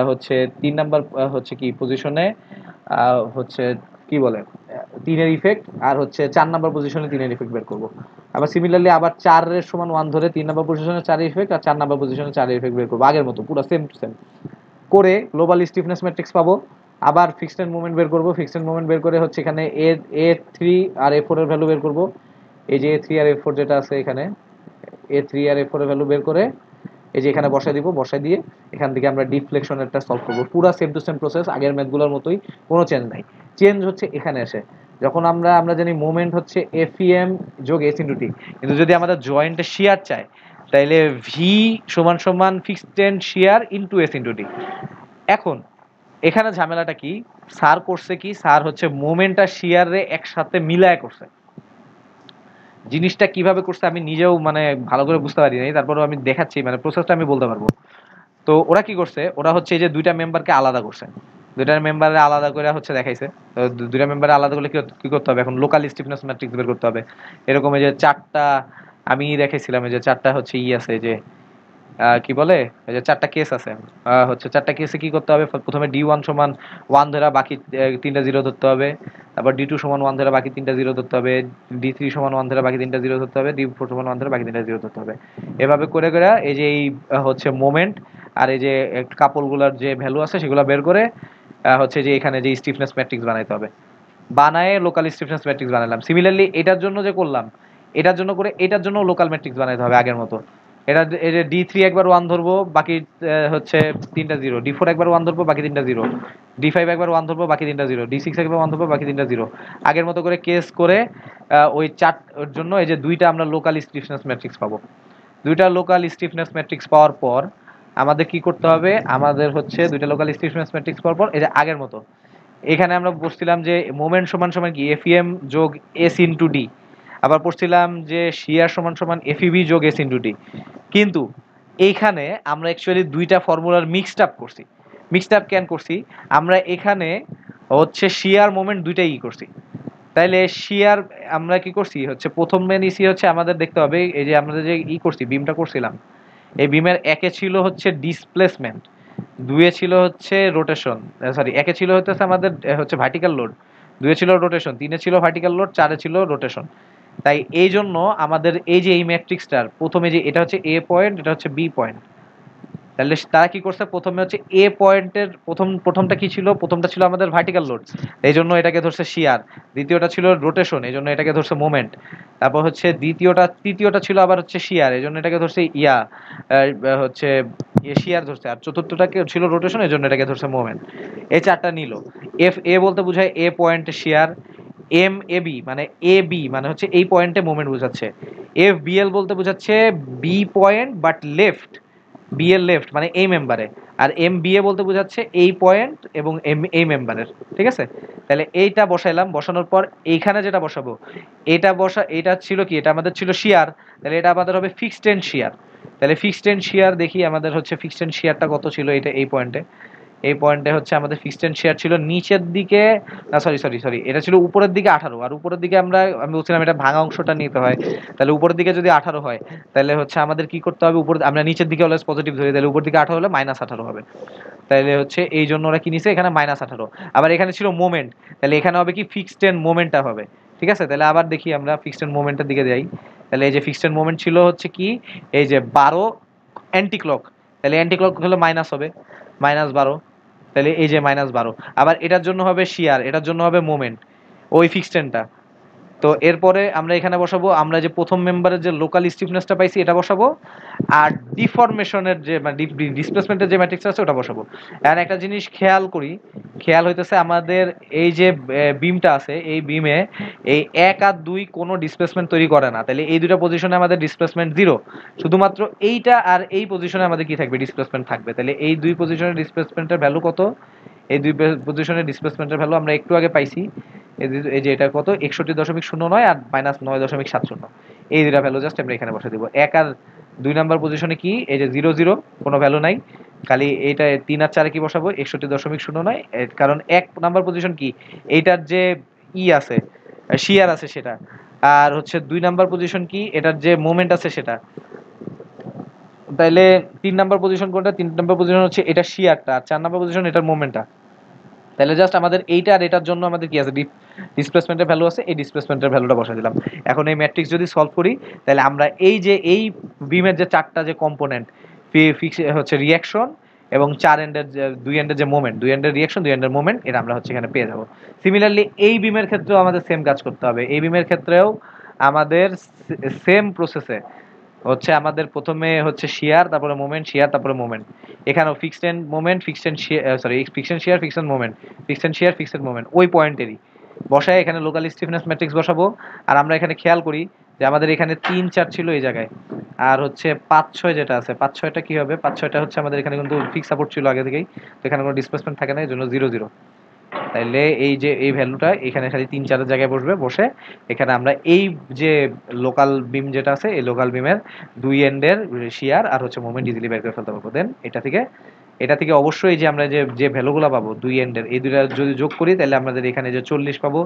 হচ্ছে 3 নাম্বার হচ্ছে কি পজিশনে হচ্ছে কি বলে 3 এর ইফেক্ট, আর হচ্ছে 4 নাম্বার পজিশনে 3 এর ইফেক্ট বের করব। আবার সিমিলারলি আবার 4 এর সমান 1 ধরে 3 নাম্বার পজিশনে 4 এর ইফেক্ট আর 4 নাম্বার পজিশনে 4 এর ইফেক্ট বের করব আগের মতো পুরো সেম টু সেম করে গ্লোবাল স্টিফনেস ম্যাট্রিক্স পাবো। আবার ফিক্সড এন্ড মোমেন্ট বের করব, ফিক্সড এন্ড মোমেন্ট বের করে হচ্ছে এখানে A3 আর A4 এর ভ্যালু বের করব। এই যে A3 আর A4 যেটা আছে এখানে A3 আর A4 এর ভ্যালু বের করে এই যে এখানে বসায় দিব, বসায় দিয়ে এখান থেকে আমরা ডিফ্লেকশনেরটা সলভ করব। পুরো সেম টু সেম প্রসেস, আগের ম্যাথগুলোর মতোই, কোনো চেঞ্জ নাই। চেঞ্জ হচ্ছে এখানে এসে যখন আমরা জানি মোমেন্ট হচ্ছে এফইএম যোগ এস ইন্টু টি, কিন্তু যদি আমাদের জয়েন্টে শিয়ার চায় তাইলে ভি সমান সমান fixed end shear into S into T. এখন এখানে ঝামেলাটা কি, স্যার করছে কি, স্যার হচ্ছে মোমেন্ট আর শিয়ারে একসাথে মিলায় করছে। জিনিসটা কিভাবে করছে আমি নিজেও মানে ভালো করে বুঝতে পারি নাই, তারপরেও আমি দেখাচ্ছি, মানে প্রসেসটা আমি বলতে পারবো। তো ওরা কি করছে, ওরা হচ্ছে এই যে দুইটা মেম্বারকে আলাদা করছে, দুইটা মেম্বারে আলাদা করে হচ্ছে দেখাইছে। তো দুইটা মেম্বারে আলাদা করলে কি করতে হবে, এখন লোকাল স্টিফনেস ম্যাট্রিক্স বের করতে হবে। এরকম এই যে চারটা আমি দেখাইছিলাম, এই যে চারটা হচ্ছে আছে, এই যে কি বলে, এই যে চারটা কেস আছে, হচ্ছে চারটা কেসে কি করতে হবে, প্রথমে D1 সমান 1 ধরে বাকি তিনটা জিরো ধরতে হবে, তারপর D2 সমান 1 ধরে বাকি তিনটা জিরো ধরতে হবে, D3 সমান 1 ধরে বাকি তিনটা জিরো ধরতে হবে, D4 সমান 1 ধরে বাকি তিনটা জিরো ধরতে হবে। এভাবে করে করে এই যে এই হচ্ছে মোমেন্ট আর এই যে কাপলগুলোর যে ভ্যালু আছে সেগুলো বের করে হচ্ছে যে এখানে যে স্টিফনেস ম্যাট্রিক্স বানাইতে হবে, বানায় লোকাল স্টিফনেস ম্যাট্রিক্স বানালাম। সিমিলারলি এটার জন্য যে করলাম, এটার জন্য করে এটার জন্য লোকাল ম্যাট্রিক্স বানাইতে হবে আগের মতো। এটা এই যে D3 একবার 1 ধরবো বাকি হচ্ছে তিনটা জিরো, D4 একবার 1 ধরবো বাকি তিনটা জিরো, D5 একবার 1 ধরবো বাকি তিনটা জিরো, D6 একবার 1 ধরবো বাকি তিনটা জিরো, আগের মতো করে কেস করে ওই চার ওর জন্য এই যে দুইটা আমরা লোকাল স্টিফনেস ম্যাট্রিক্স পাবো। দুইটা লোকাল স্টিফনেস ম্যাট্রিক্স পাওয়ার পর আমাদের কি করতে হবে, আমাদের হচ্ছে দুইটা লোকাল স্টিফনেস ম্যাট্রিক্স পাওয়ার পর এই যে আগের মতো এখানে আমরা বলছিলাম যে মোমেন্ট সমান সমান কি এফইএম যোগ এস ইন্টু ডি, আবার পড়ছিলাম যে শিয়ার সমান সমান এফইবি যোগ এস ইন্টু ডি। কিন্তু এইখানে আমরা অ্যাকচুয়ালি দুইটা ফর্মুলার মিক্সড আপ করছি। মিক্সড আপ কেন করছি, আমরা এখানে হচ্ছে শিয়ার মোমেন্ট দুইটাই করছি। তাইলে শিয়ার আমরা কি করছি হচ্ছে প্রথমে নিছি হচ্ছে আমাদের দেখতে হবে এই যে আমরা যে করছি বিমটা করছিলাম, এই বিমের একে ছিল হচ্ছে ডিসপ্লেসমেন্ট, দুয়ে ছিল হচ্ছে রোটেশন, সরি একে ছিল হচ্ছে আমাদের হচ্ছে ভার্টিক্যাল লোড, দুয়ে ছিল রোটেশন, তিনে ছিল ভার্টিক্যাল লোড, চারে ছিল রোটেশন। তাই এই জন্য আমাদের এই যে এই ম্যাট্রিক্সটার প্রথমে যে এটা হচ্ছে এ পয়েন্ট, এটা হচ্ছে বি পয়েন্ট, তাহলে তারা কি করছে প্রথমে হচ্ছে এ পয়েন্টের প্রথমটা কি ছিল, প্রথমটা ছিল আমাদের ভার্টিক্যাল লোড, এই জন্য এটাকে ধরছে শিয়ার। দ্বিতীয়টা ছিল রোটেশন, এই জন্য এটাকে ধরছে মোমেন্ট। তারপর হচ্ছে তৃতীয়টা ছিল আবার হচ্ছে শিয়ার, এই জন্য এটাকে ধরছে হচ্ছে শিয়ার ধরছে, আর চতুর্থটাকে ছিল রোটেশন, এই জন্য এটাকে ধরছে মোমেন্ট। এই চারটা নিল। এফ এ বলতে বোঝায় এ পয়েন্টে শিয়ার, এম এ বি মানে এ বি মানে হচ্ছে এই পয়েন্টে মোমেন্ট বোঝাচ্ছে, এফ বি এল বলতে বোঝাচ্ছে B point but left, B এর লেফট মানে এই মেম্বারে, আর এম বি এ বলতে বোঝাচ্ছে এই পয়েন্ট এবং এই মেম্বারের। ঠিক আছে, তাহলে এইটা বসাইলাম, বসানোর পর এইখানে যেটা বসাবো এটা ছিল কি, এটা আমাদের ছিল শিয়ার, তাহলে এটা আমাদের হবে ফিক্সড এন্ড শিয়ার। তাহলে ফিক্সড এন্ড শিয়ার দেখি আমাদের হচ্ছে ফিক্সড এন্ড শিয়ারটা কত ছিল, এটা এই পয়েন্টে, এই পয়েন্টে হচ্ছে আমাদের ফিক্সড এন্ড শেয়ার ছিল নিচের দিকে, না সরি সরি সরি এটা ছিল উপরের দিকে 18, আর উপরের দিকে আমি বলছিলাম এটা ভাঙা অংশটা নিতে হয়, তাহলে উপরের দিকে যদি 18 হয় তাহলে হচ্ছে আমাদের কি করতে হবে, উপরে আমরা নিচের দিকে অলওয়েজ পজিটিভ ধরি, তাহলে উপর দিকে 18 হলে -18 হবে। তাহলে হচ্ছে এই জন্য ওরা কি নিছে এখানে -18। আবার এখানে ছিল মোমেন্ট, তাহলে এখানে হবে কি ফিক্সড এন্ড মোমেন্টটা হবে। ঠিক আছে, তাহলে আবার দেখি আমরা ফিক্সড এন্ড মোমেন্টের দিকে যাই। তাহলে এই যে ফিক্সড এন্ড মোমেন্ট ছিল হচ্ছে কি এই যে 12 অ্যান্টি ক্লক, তাহলে অ্যান্টি ক্লক হলে মাইনাস হবে, -12, তাহলে এই যে -12। আবার এটার জন্য হবে শিয়ার, এটার জন্য হবে মোমেন্ট, ওই ফিক্সডেনটা। তো এরপরে আমরা এখানে বসাবো আমরা যে প্রথম মেম্বারের যে লোকাল স্টিফনেসটা পাইছি এটা বসাবো, আর ডিফরমেশনের যে মানে ডিসপ্লেসমেন্টের যে ম্যাট্রিক্স আছে ওটা বসাবো। আর একটা জিনিস খেয়াল করি, খেয়াল হইতেছে আমাদের এই যে বিমটা আছে এই বিমে এই 1 আর 2 কোনো ডিসপ্লেসমেন্ট তৈরি করে না, তাহলে এই দুটো পজিশনে আমাদের ডিসপ্লেসমেন্ট 0, শুধুমাত্র এইটা আর এই পজিশনে আমাদের কি থাকবে, ডিসপ্লেসমেন্ট থাকবে। তাহলে এই দুই পজিশনের ডিসপ্লেসমেন্টের ভ্যালু কত, এই দুই পজিশনের ডিসপ্লেসমেন্টের ভ্যালু আমরা একটু আগে পাইছি, এই যে এটা কত 61.09 আর -9.70, এই দুটা ভ্যালু জাস্ট আমরা এখানে বসে দিব। 1 আর 2 নাম্বার পজিশনে কি এই যে 00 কোনো ভ্যালু নাই, খালি এইটা 3 আর 4 কি বসাবো 61.09, কারণ 1 নাম্বার পজিশন কি এইটার যে আছে শিয়ার আছে সেটা, আর হচ্ছে 2 নাম্বার পজিশন কি এটার যে মোমেন্ট আছে সেটা। তাইলে 3 নাম্বার পজিশন কোনটা, 3 নাম্বার পজিশন হচ্ছে এটা শিয়ারটা, আর 4 নাম্বার পজিশন এটার মোমেন্টটা। তাহলে জাস্ট আমাদের এইটা আর এটার জন্য আমাদের কি আছে, ডিসপ্লেসমেন্টের ভ্যালু আছে, এই ডিসপ্লেসমেন্টের ভ্যালুটা বসাই দিলাম। এখন এই ম্যাট্রিক্স যদি সলভ করি, তাহলে আমরা এই যে এই বিমের যে চারটা যে কম্পোনেন্ট, হচ্ছে রিয়াকশন এবং চার এন্ডের দুই এন্ডের যে মোমেন্ট, দুই এন্ডের রিয়াকশন দুই এন্ডের মোমেন্ট, এটা আমরা হচ্ছে এখানে পেয়ে যাবো। সিমিলারলি এই বিমের ক্ষেত্রেও আমাদের সেম কাজ করতে হবে। এই বিমের ক্ষেত্রেও আমাদের সেম প্রসেসে হচ্ছে আমাদের প্রথমে হচ্ছে শিয়ার, তারপরে মোমেন্ট, শিয়ার, তারপরে মোমেন্ট। এখানেও fixed end moment, fixed end shear, sorry fixed end shear, fixed end moment, fixed end shear, fixed end moment, ওই পয়েন্টেরই বসায় এখানে লোকাল স্টিফনেস ম্যাট্রিক্স বসাবো। আর আমরা এখানে খেয়াল করি যে আমাদের এখানে 3 4 ছিল এই জায়গায়, আর হচ্ছে 5 6 যেটা আছে, 5 6টা কি হবে, 5 6টা হচ্ছে আমাদের এখানে কিন্তু ফিক্স সাপোর্ট ছিল আগে থেকেই, তো এখানে কোনো ডিসপ্লেসমেন্ট থাকে না, এই জন্য 0 0। তাইলে এই যে এই ভ্যালুটা এখানে খালি 3 4 জায়গায় বসবে, বসে এখানে আমরা এই যে লোকাল বিম যেটা আছে, এই লোকাল বিমের দুই এন্ডের শিয়ার আর হচ্ছে মোমেন্ট ইজিলি বের করে ফেলতে পারবো। দেন এটা থেকে অবশ্যই যে আমরা যে যে ভ্যালুগুলো পাবো দুই এন্ডের, এই দুইটা যদি যোগ করি তাহলে আমাদের এখানে যে 40 পাবো,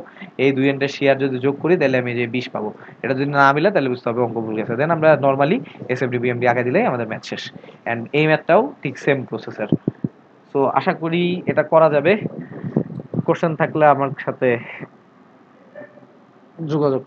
এই দুই এন্ডের শেয়ার যদি যোগ করি তাহলে আমি যে 20 পাবো। এটা যদি না মিলে তাহলে বুঝতে হবে অঙ্ক ভুল গেছে। দেন আমরা নর্মালি এসএফডি বিএমডি আঁকা দিলেই আমাদের ম্যাথ শেষ। এন্ড এই ম্যাথটাও ঠিক সেম প্রসেসের। সো আশা করি এটা করা যাবে। কোশ্চেন থাকলে আমার সাথে যোগাযোগ